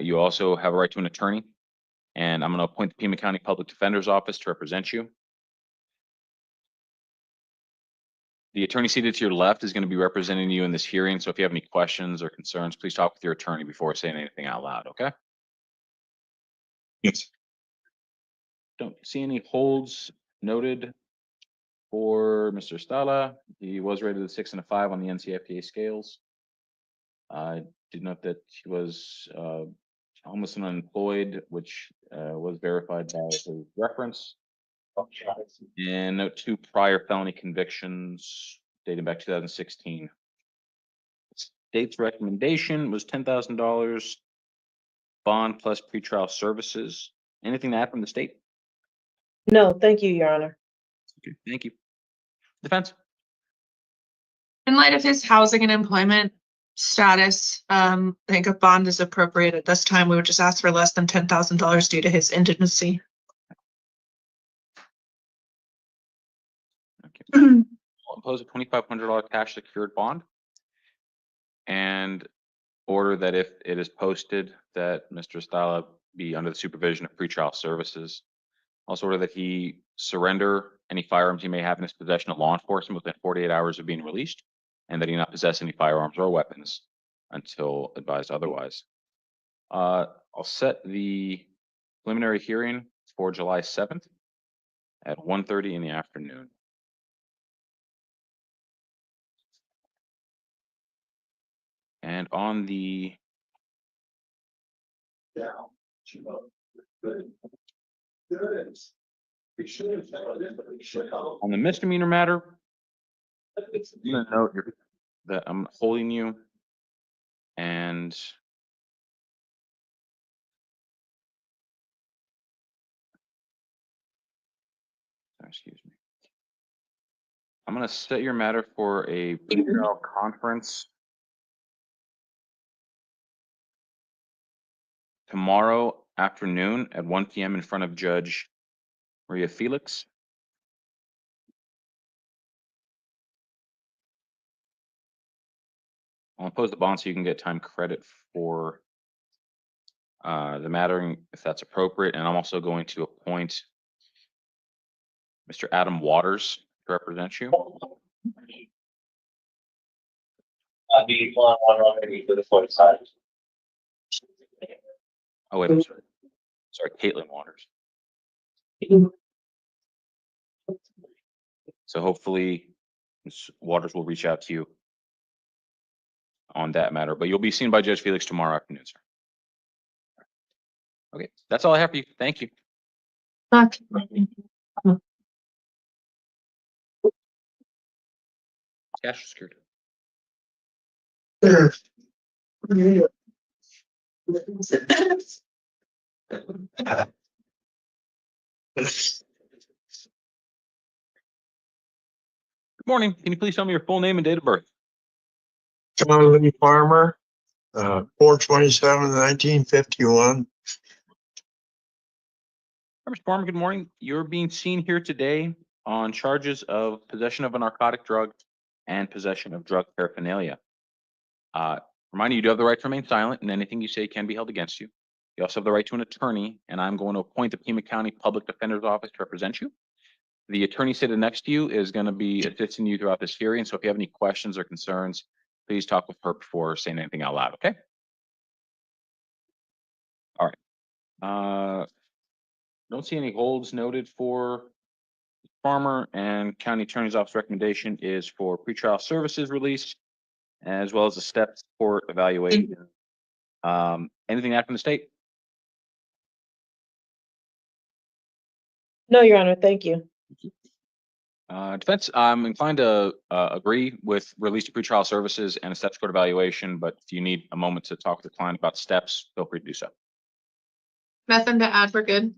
You also have a right to an attorney, and I'm going to appoint the Pima County Public Defender's Office to represent you. The attorney seated to your left is going to be representing you in this hearing, so if you have any questions or concerns, please talk with your attorney before saying anything out loud, okay? Yes. Don't see any holds noted for Mr. Stala. He was rated a 6 and a 5 on the NCFPA scales. I did note that he was homeless and unemployed, which was verified by his reference. And note 2 prior felony convictions dating back 2016. State's recommendation was $10,000 bond plus pretrial services. Anything to add from the state? No, thank you, Your Honor. Okay, thank you. Defense. In light of his housing and employment status, I think a bond is appropriate at this time. We would just ask for less than $10,000 due to his indigency. Okay. I'll impose a $2,500 cash secured bond and order that if it is posted that Mr. Stala be under the supervision of pretrial services. Also order that he surrender any firearms he may have in his possession of law enforcement within 48 hours of being released, and that he not possess any firearms or weapons until advised otherwise. I'll set the preliminary hearing for July 7th at 1:30 in the afternoon. And on the misdemeanor matter, I'm gonna note that I'm holding you and excuse me. I'm gonna set your matter for a pretrial conference tomorrow afternoon at 1 p.m. in front of Judge Rio Felix. I'll impose the bond so you can get time credit for the mattering if that's appropriate. And I'm also going to appoint Mr. Adam Waters to represent you. I'd be one already for the 45. Oh, wait, I'm sorry. Sorry, Caitlin Waters. So hopefully Ms. Waters will reach out to you on that matter, but you'll be seen by Judge Felix tomorrow afternoon, sir. Okay, that's all I have for you. Thank you. Cash security. Good morning. Can you please tell me your full name and date of birth? John Lee Farmer, 4/27/1951. Mr. Farmer, good morning. You're being seen here today on charges of possession of a narcotic drug and possession of drug paraphernalia. Remind you do have the right to remain silent, and anything you say can be held against you. You also have the right to an attorney, and I'm going to appoint the Pima County Public Defender's Office to represent you. The attorney sitting next to you is going to be assisting you throughout this hearing, so if you have any questions or concerns, please talk with her before saying anything out loud, okay? All right. Don't see any holds noted for Farmer, and County Attorney's Office recommendation is for pretrial services release, as well as a step support evaluation. Anything out from the state? No, Your Honor, thank you. Defense, I'm inclined to agree with release to pretrial services and a steps court evaluation, but if you need a moment to talk with the client about steps, feel free to do so. Nothing to add, we're good.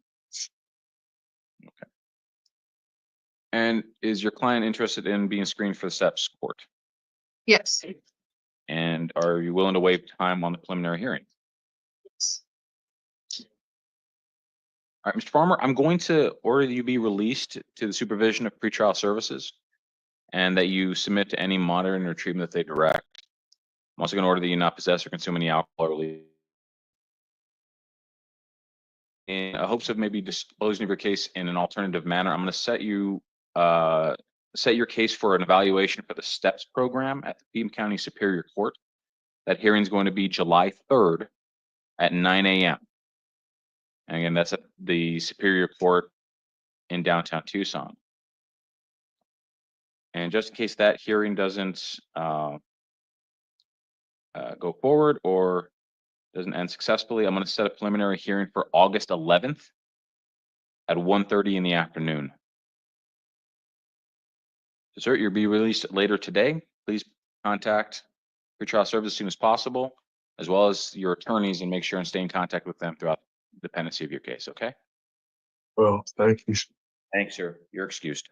And is your client interested in being screened for the steps court? Yes. And are you willing to waive time on the preliminary hearing? All right, Mr. Farmer, I'm going to order that you be released to the supervision of pretrial services and that you submit to any monitoring or treatment that they direct. I'm also going to order that you not possess or consume any alcohol or leave. In hopes of maybe disposing of your case in an alternative manner, I'm going to set you set your case for an evaluation for the STEPS program at the Pima County Superior Court. That hearing is going to be July 3rd at 9 a.m. And again, that's at the Superior Court in downtown Tucson. And just in case that hearing doesn't go forward or doesn't end successfully, I'm going to set a preliminary hearing for August 11th at 1:30 in the afternoon. So, sir, you'll be released later today. Please contact pretrial service as soon as possible, as well as your attorneys, and make sure and stay in contact with them throughout the pendency of your case, okay? Well, thank you. Thanks, sir. You're excused.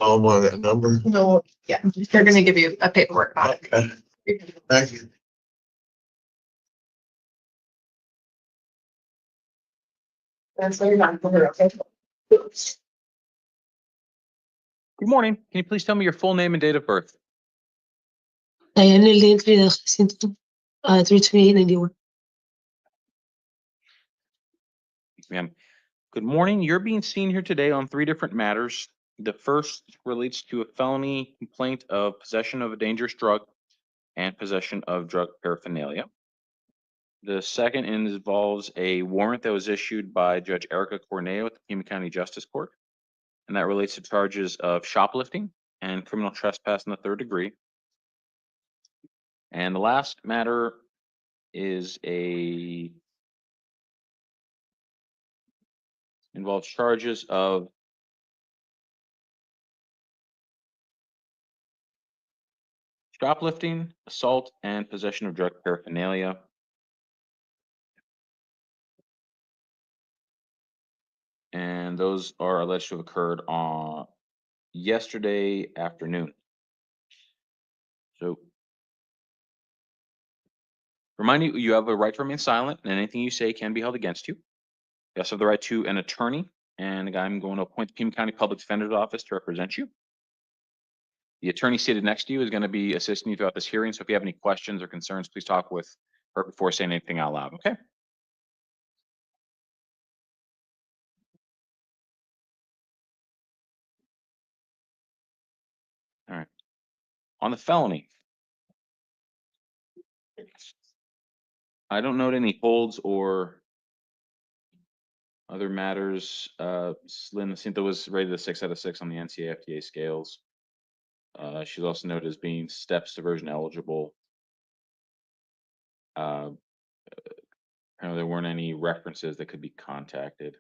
I'm on that number. No, yeah, they're gonna give you a paperwork on it. Okay, thank you. That's what you're not for her, okay? Good morning. Can you please tell me your full name and date of birth? Diana Lane, 32891. Ma'am. Good morning. You're being seen here today on 3 different matters. The first relates to a felony complaint of possession of a dangerous drug and possession of drug paraphernalia. The second involves a warrant that was issued by Judge Erica Corneo at the Pima County Justice Court, and that relates to charges of shoplifting and criminal trespass in the 3rd degree. And the last matter is involves charges of shoplifting, assault, and possession of drug paraphernalia. And those are alleged to have occurred on yesterday afternoon. So, remind you, you have a right to remain silent, and anything you say can be held against you. You also have the right to an attorney, And I'm going to appoint the Pima County Public Defender's Office to represent you. The attorney seated next to you is going to be assisting you throughout this hearing. So if you have any questions or concerns, please talk with her before saying anything out loud, okay? All right. On the felony, I don't note any holds or other matters. Lynn Jacinto was rated a 6 out of 6 on the NCAA FDA scales. She's also noted as being steps diversion eligible. Apparently there weren't any references that could be contacted.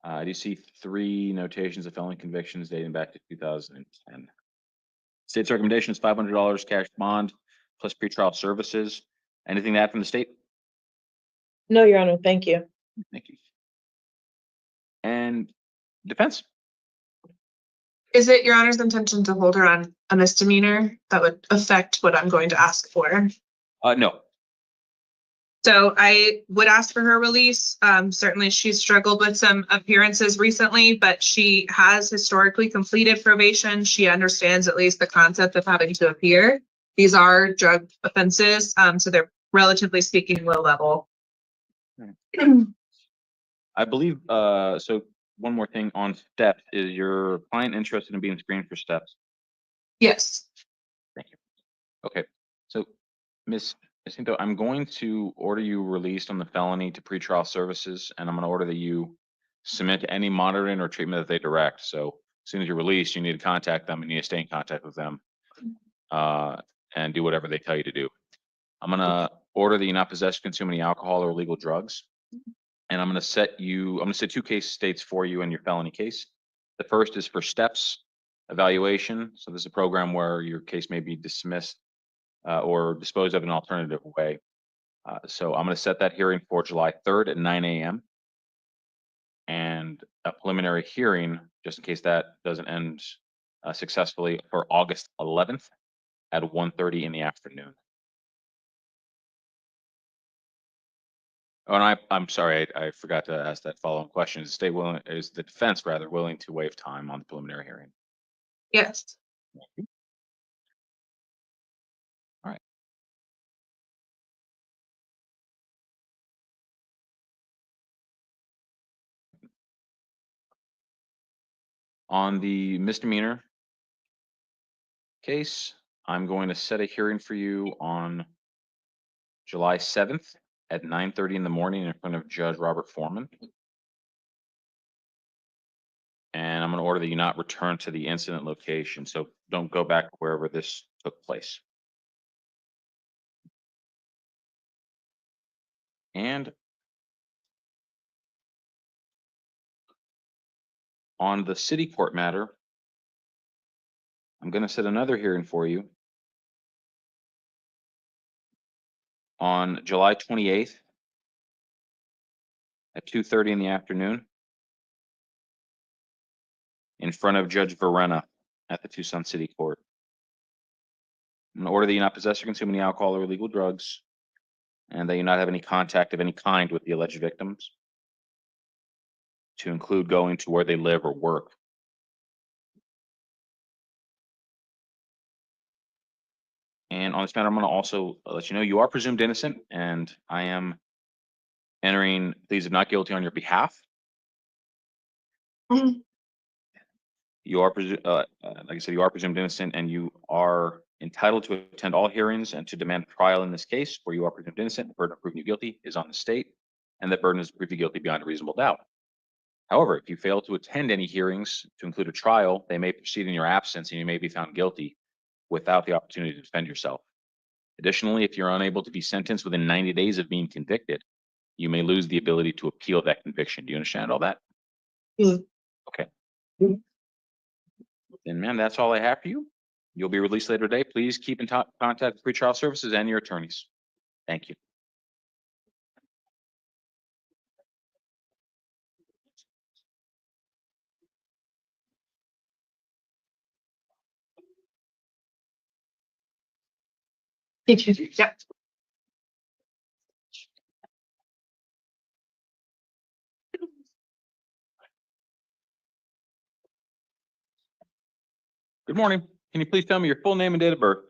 I do see 3 notations of felony convictions dating back to 2010. State's recommendation is $500 cash bond plus pretrial services. Anything to add from the state? No, Your Honor, thank you. Thank you. And defense? Is it your honor's intention to hold her on a misdemeanor that would affect what I'm going to ask for? No. So I would ask for her release. Certainly she's struggled with some appearances recently, but she has historically completed probation. She understands at least the concept of having to appear. These are drug offenses, so they're relatively speaking low level. I believe, so one more thing on steps. Is your client interested in being screened for steps? Yes. Thank you. Okay, so Ms. Jacinto, I'm going to order you released on the felony to pretrial services, and I'm going to order that you submit to any monitoring or treatment that they direct. So as soon as you're released, you need to contact them and you need to stay in contact with them and do whatever they tell you to do. I'm going to order that you not possess, consume any alcohol or illegal drugs. And I'm going to set 2 case states for you in your felony case. The first is for steps evaluation. So this is a program where your case may be dismissed or disposed of in an alternative way. So I'm going to set that hearing for July 3rd at 9 a.m. and a preliminary hearing, just in case that doesn't end successfully, for August 11th at 1:30 in the afternoon. Oh, and I'm sorry, I forgot to ask that follow-up question. Is the defense rather willing to waive time on the preliminary hearing? Yes. All right. On the misdemeanor case, I'm going to set a hearing for you on July 7th at 9:30 in the morning in front of Judge Robert Foreman. And I'm going to order that you not return to the incident location. So don't go back wherever this took place. And on the city court matter, I'm going to set another hearing for you on July 28th at 2:30 in the afternoon in front of Judge Verena at the Tucson City Court. I'm going to order that you not possess or consume any alcohol or illegal drugs, and that you not have any contact of any kind with the alleged victims, to include going to where they live or work. And on this matter, I'm going to also let you know you are presumed innocent, and I am entering pleas of not guilty on your behalf. You are, like I said, you are presumed innocent, and you are entitled to attend all hearings and to demand trial in this case where you are presumed innocent. The burden of proving you guilty is on the state, and the burden is to prove you guilty beyond a reasonable doubt. However, if you fail to attend any hearings to include a trial, they may proceed in your absence, and you may be found guilty without the opportunity to defend yourself. Additionally, if you're unable to be sentenced within 90 days of being convicted, you may lose the ability to appeal that conviction. Do you understand all that? Okay. Then, ma'am, that's all I have for you. You'll be released later today. Please keep in contact with pretrial services and your attorneys. Thank you. Yep. Good morning. Can you please tell me your full name and date of birth?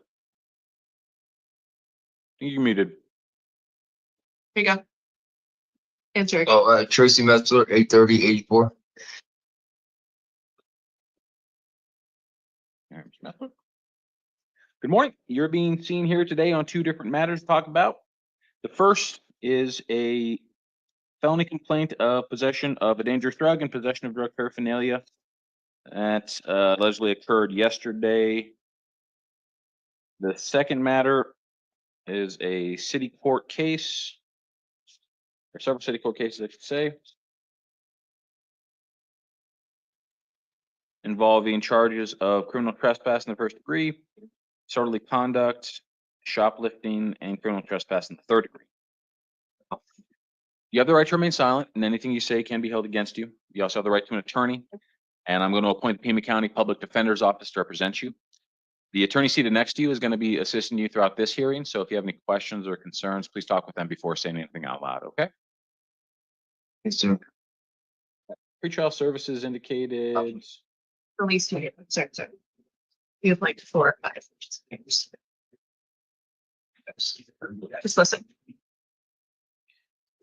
You're muted. Here you go. Answer. Oh, Tracy Mesler, 830-84. All right, Mr. Mesler. Good morning. You're being seen here today on two different matters to talk about. The first is a felony complaint of possession of a dangerous drug and possession of drug paraphernalia that allegedly occurred yesterday. The second matter is a city court case, or several city court cases, I should say, involving charges of criminal trespass in the first degree, disorderly conduct, shoplifting, and criminal trespass in the third degree. You have the right to remain silent, and anything you say can be held against you. You also have the right to an attorney, and I'm going to appoint the Pima County Public Defender's Office to represent you. The attorney seated next to you is going to be assisting you throughout this hearing, so if you have any questions or concerns, please talk with them before saying anything out loud, okay? Yes, sir. Pretrial services indicated. At least you. Sorry. You have like 4 or 5. Just listen.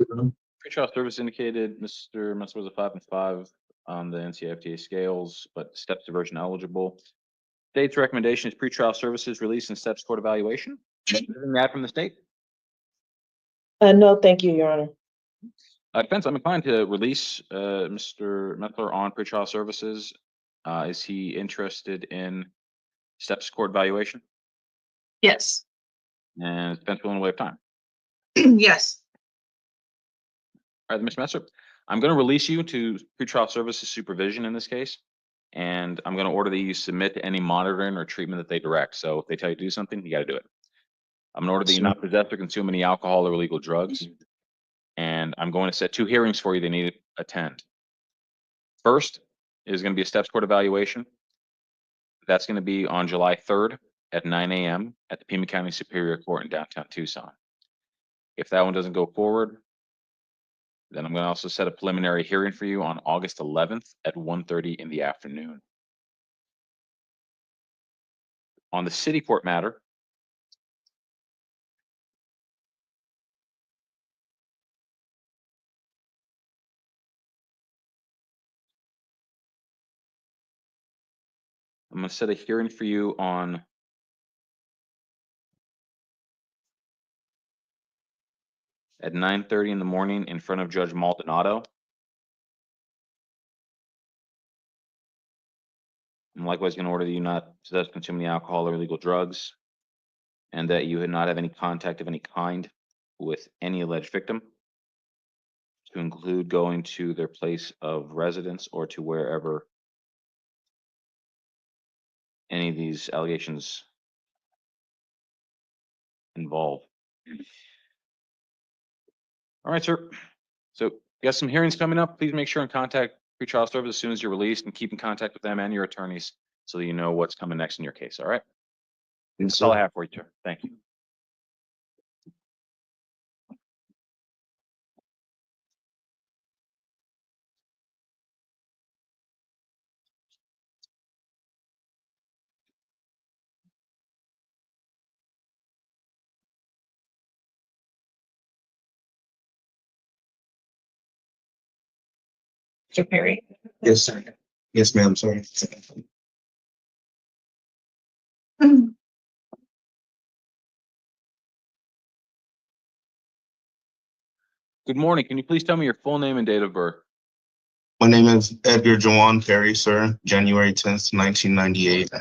Pretrial service indicated Mr. Mesler was a 5 and 5 on the NCFTA scales, but steps diversion eligible. State's recommendation is pretrial services release and steps court evaluation. Anything to add from the state? No, thank you, Your Honor. Defense, I'm inclined to release Mr. Mesler on pretrial services. Is he interested in steps court evaluation? Yes. And defense willing to waive time. Yes. All right, Mr. Mesler, I'm going to release you to pretrial services supervision in this case, and I'm going to order that you submit to any monitoring or treatment that they direct. So if they tell you to do something, you got to do it. I'm going to order that you not possess or consume any alcohol or illegal drugs, and I'm going to set 2 hearings for you that need to attend. First is going to be a steps court evaluation. That's going to be on July 3rd at 9 a.m. at the Pima County Superior Court in downtown Tucson. If that one doesn't go forward, then I'm going to also set a preliminary hearing for you on August 11th at 1:30 in the afternoon. On the city court matter, I'm going to set a hearing for you on at 9:30 in the morning in front of Judge Maldonado. I'm likewise going to order that you not possess, consume any alcohol or illegal drugs, and that you not have any contact of any kind with any alleged victim, to include going to their place of residence or to wherever any of these allegations involve. All right, sir. So you got some hearings coming up. Please make sure and contact pretrial service as soon as you're released, and keep in contact with them and your attorneys so that you know what's coming next in your case. All right. That's all I have for you, sir. Thank you. Mr. Perry. Yes, sir. Yes, ma'am, sorry. Good morning. Can you please tell me your full name and date of birth? My name is Edgar Perry, sir, January 10th, 1998.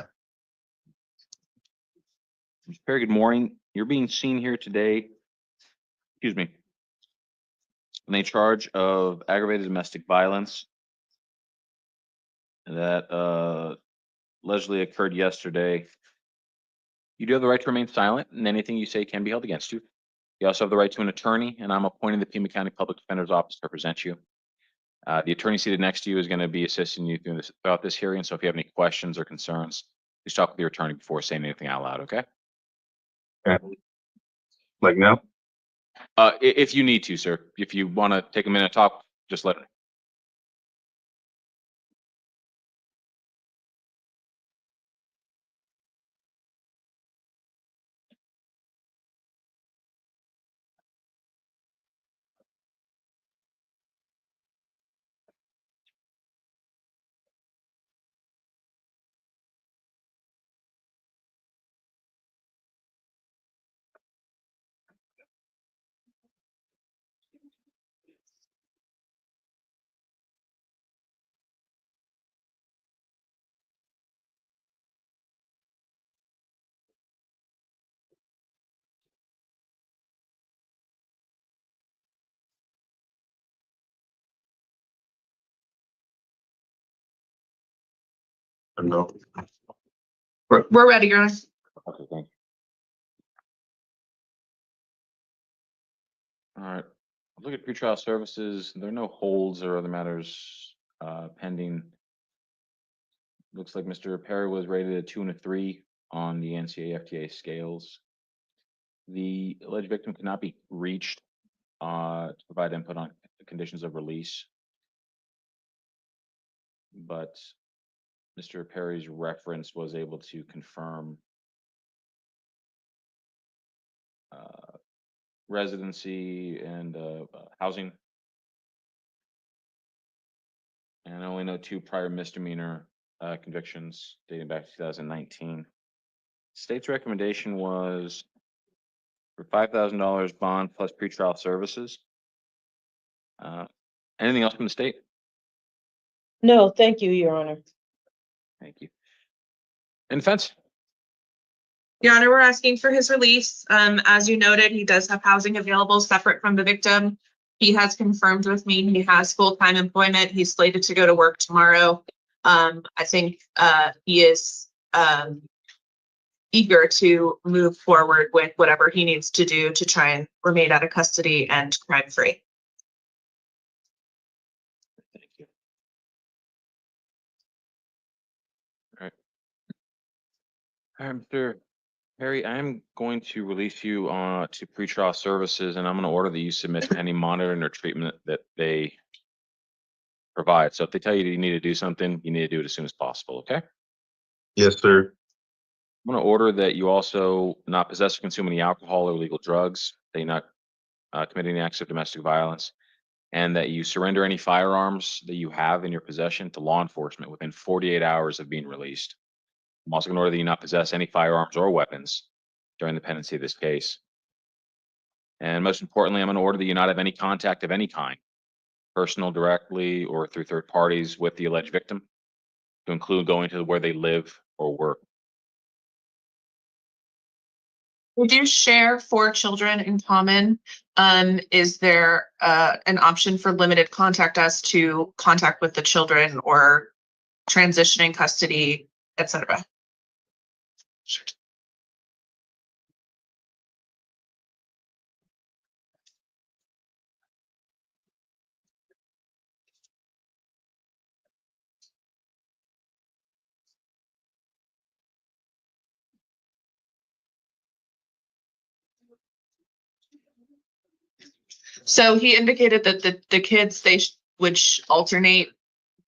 Mr. Perry, good morning. You're being seen here today, excuse me, on a charge of aggravated domestic violence that allegedly occurred yesterday. You do have the right to remain silent, and anything you say can be held against you. You also have the right to an attorney, and I'm appointing the Pima County Public Defender's Office to represent you. The attorney seated next to you is going to be assisting you throughout this hearing, so if you have any questions or concerns, please talk with your attorney before saying anything out loud, okay? Like now? If you need to, sir. If you want to take a minute to talk, just let me. or no? We're ready, Your Honor. Okay, thank you. All right. Look at pretrial services. There are no holds or other matters pending. Looks like Mr. Perry was rated a 2 and a 3 on the NCAA FTA scales. The alleged victim could not be reached to provide input on the conditions of release, but Mr. Perry's reference was able to confirm residency and housing. And I only know 2 prior misdemeanor convictions dating back to 2019. State's recommendation was for $5,000 bond plus pretrial services. Anything else from the state? No, thank you, Your Honor. Thank you. And defense? Your Honor, we're asking for his release. As you noted, he does have housing available separate from the victim. He has confirmed with me he has full-time employment. He's slated to go to work tomorrow. I think he is eager to move forward with whatever he needs to do to try and remain out of custody and crime-free. Thank you. All right. All right, Mr. Perry, I'm going to release you to pretrial services, and I'm going to order that you submit any monitoring or treatment that they provide. So if they tell you you need to do something, you need to do it as soon as possible, okay? Yes, sir. I'm going to order that you also not possess or consume any alcohol or illegal drugs, that you not commit any acts of domestic violence, and that you surrender any firearms that you have in your possession to law enforcement within 48 hours of being released. I'm also going to order that you not possess any firearms or weapons during the pendency of this case. And most importantly, I'm going to order that you not have any contact of any kind, personal, directly, or through third parties with the alleged victim, to include going to where they live or work. We do share 4 children in common. Is there an option for limited contact as to contact with the children or transitioning custody, etc.? So he indicated that the kids, they would alternate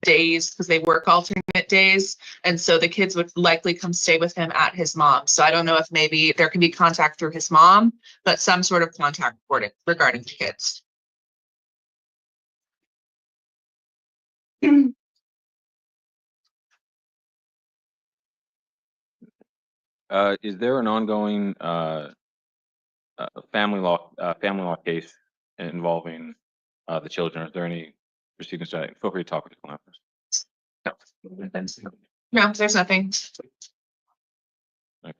days because they work alternate days. And so the kids would likely come stay with him at his mom. So I don't know if maybe there can be contact through his mom, but some sort of contact regarding the kids. Is there an ongoing family law case involving the children? Is there any proceedings? Feel free to talk with the client first. No, there's nothing. Okay.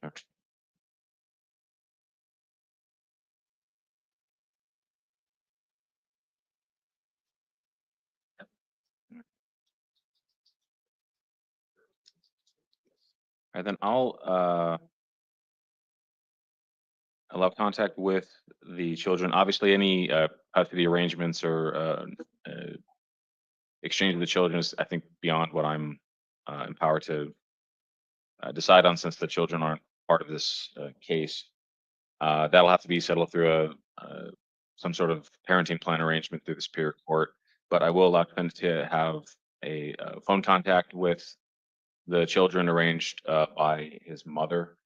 All right, then I'll allow contact with the children. Obviously, any custody arrangements or exchange with the children is, I think, beyond what I'm empowered to decide on, since the children aren't part of this case. That'll have to be settled through some sort of parenting plan arrangement through the Superior Court. But I will allow them to have a phone contact with the children arranged by his mother.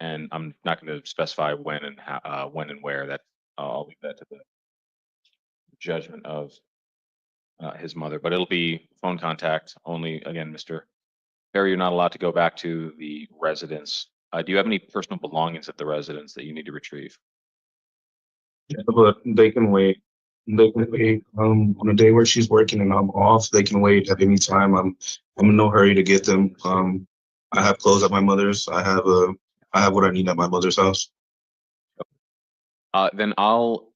And I'm not going to specify when and how, when and where. That I'll leave that to the judgment of his mother. But it'll be phone contact only. Again, Mr. Perry, you're not allowed to go back to the residence. Do you have any personal belongings at the residence that you need to retrieve? Yeah, but they can wait. They can wait. On a day where she's working and I'm off, they can wait at any time. I'm in no hurry to get them. I have clothes at my mother's. I have what I need at my mother's house. Then I'll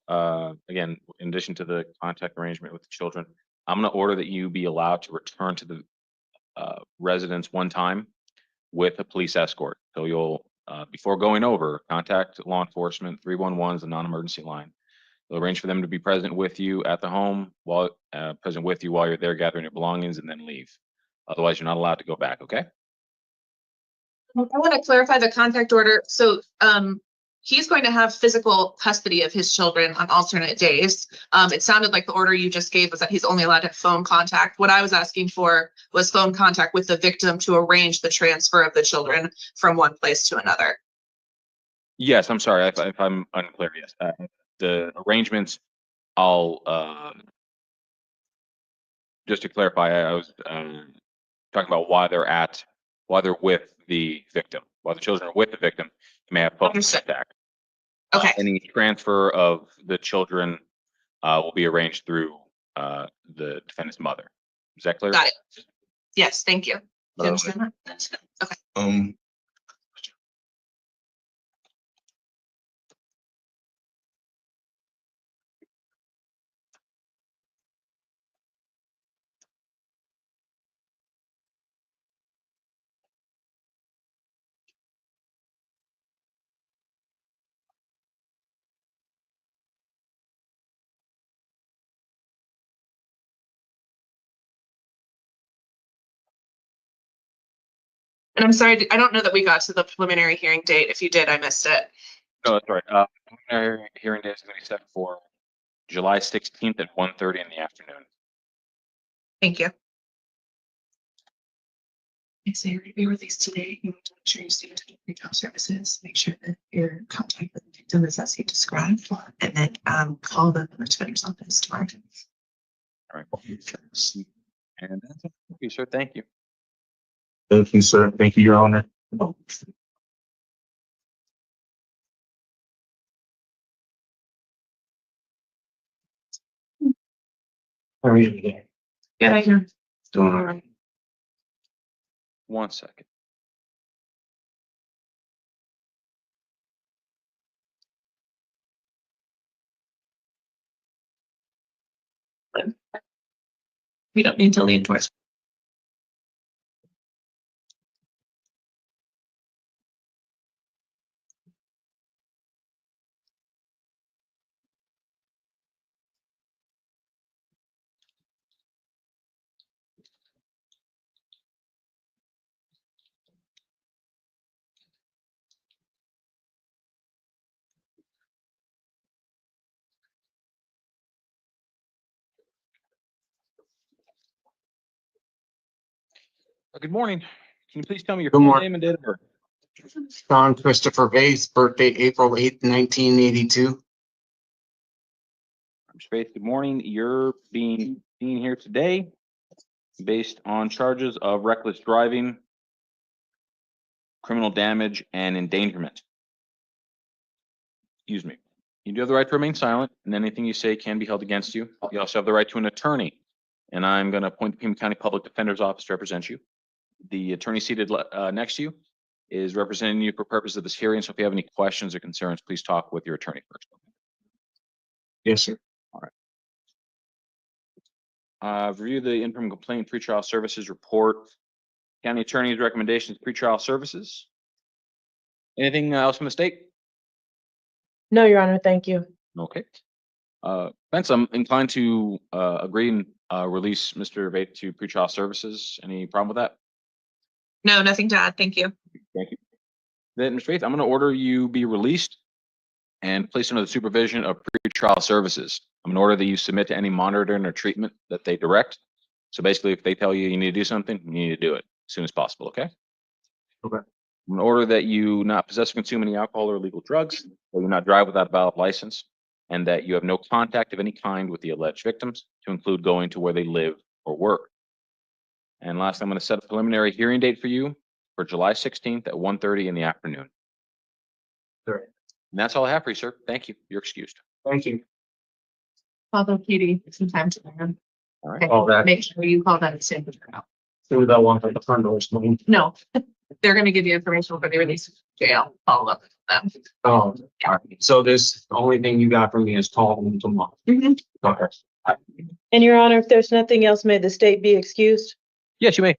again, in addition to the contact arrangement with the children, I'm going to order that you be allowed to return to the residence one time with a police escort. So you'll, before going over, contact law enforcement. 311 is a non-emergency line. They'll arrange for them to be present with you at the home while you're there gathering your belongings, and then leave. Otherwise, you're not allowed to go back. Okay. I want to clarify the contact order. So, he's going to have physical custody of his children on alternate days. It sounded like the order you just gave was that he's only allowed to have phone contact. What I was asking for was phone contact with the victim to arrange the transfer of the children from one place to another. Yes, I'm sorry if I'm unclear. Yes, the arrangements. I'll just to clarify. I was talking about why they're with the victim. While the children are with the victim, you may have phone Understood. contact. Okay. Any transfer of the children will be arranged through the defendant's mother. Is that clear? Got it. Yes, thank you. Do you Uh, understand that? Okay. And I'm sorry, I don't know that we got to the preliminary hearing date. If you did, I missed it. No, that's right. Preliminary hearing date is going to be set for July 16th at 1:30 in the afternoon. Thank you. It's a review release today. You want to make sure you see the job services, make sure that your contact with the victim is as he described, and then call the defender's office tomorrow. All right. And that's it. Thank you, sir. Thank you. Thank you, sir. Thank you, Your Honor. How are you today? Good, I hear. Doing all right. 1 second. We don't need to lean towards. Good morning. Can you please tell me your Good full morning. name and date of birth? Sean Christopher Vase, birthday April 8th, 1982. Mr. Faith, good morning. You're being seen here today based on charges of reckless driving, criminal damage, and endangerment. Excuse me. You do have the right to remain silent, and anything you say can be held against you. You also have the right to an attorney, and I'm going to appoint the Pima County Public Defender's Office to represent you. The attorney seated next to you is representing you for purpose of this hearing. So if you have any questions or concerns, please talk with your attorney first. Yes, sir. Review the interim complaint pretrial services report. County attorney's recommendations, pretrial services. Anything else from the state? No, Your Honor, thank you. Okay. Vince, I'm inclined to agree and release Mr. Vate to pretrial services. Any problem with that? No, nothing to add. Thank you. Thank you. Then, Mr. Faith, I'm going to order you be released and placed under the supervision of pretrial services. I'm going to order that you submit to any monitoring or treatment that they direct. So basically, if they tell you you need to do something, you need to do it as soon as possible, okay? Okay. I'm going to order that you not possess or consume any alcohol or illegal drugs, that you not drive without a valid license, and that you have no contact of any kind with the alleged victims, to include going to where they live or work. And last, I'm going to set a preliminary hearing date for you for July 16th at 1:30 in the afternoon. All right. And that's all I have for you, sir. Thank you. You're excused. Thank you. Although Katie, some time to learn. All right. Okay, All that. make sure you call that a safe out. Do that one for the front doors. please. No, they're gonna give you information for the release of jail, follow up with them. Oh, all right. So this, the only thing you got from me is call them tomorrow. Mhm. Okay. And Your Honor, if there's nothing else, may the state be excused? Yes, you may.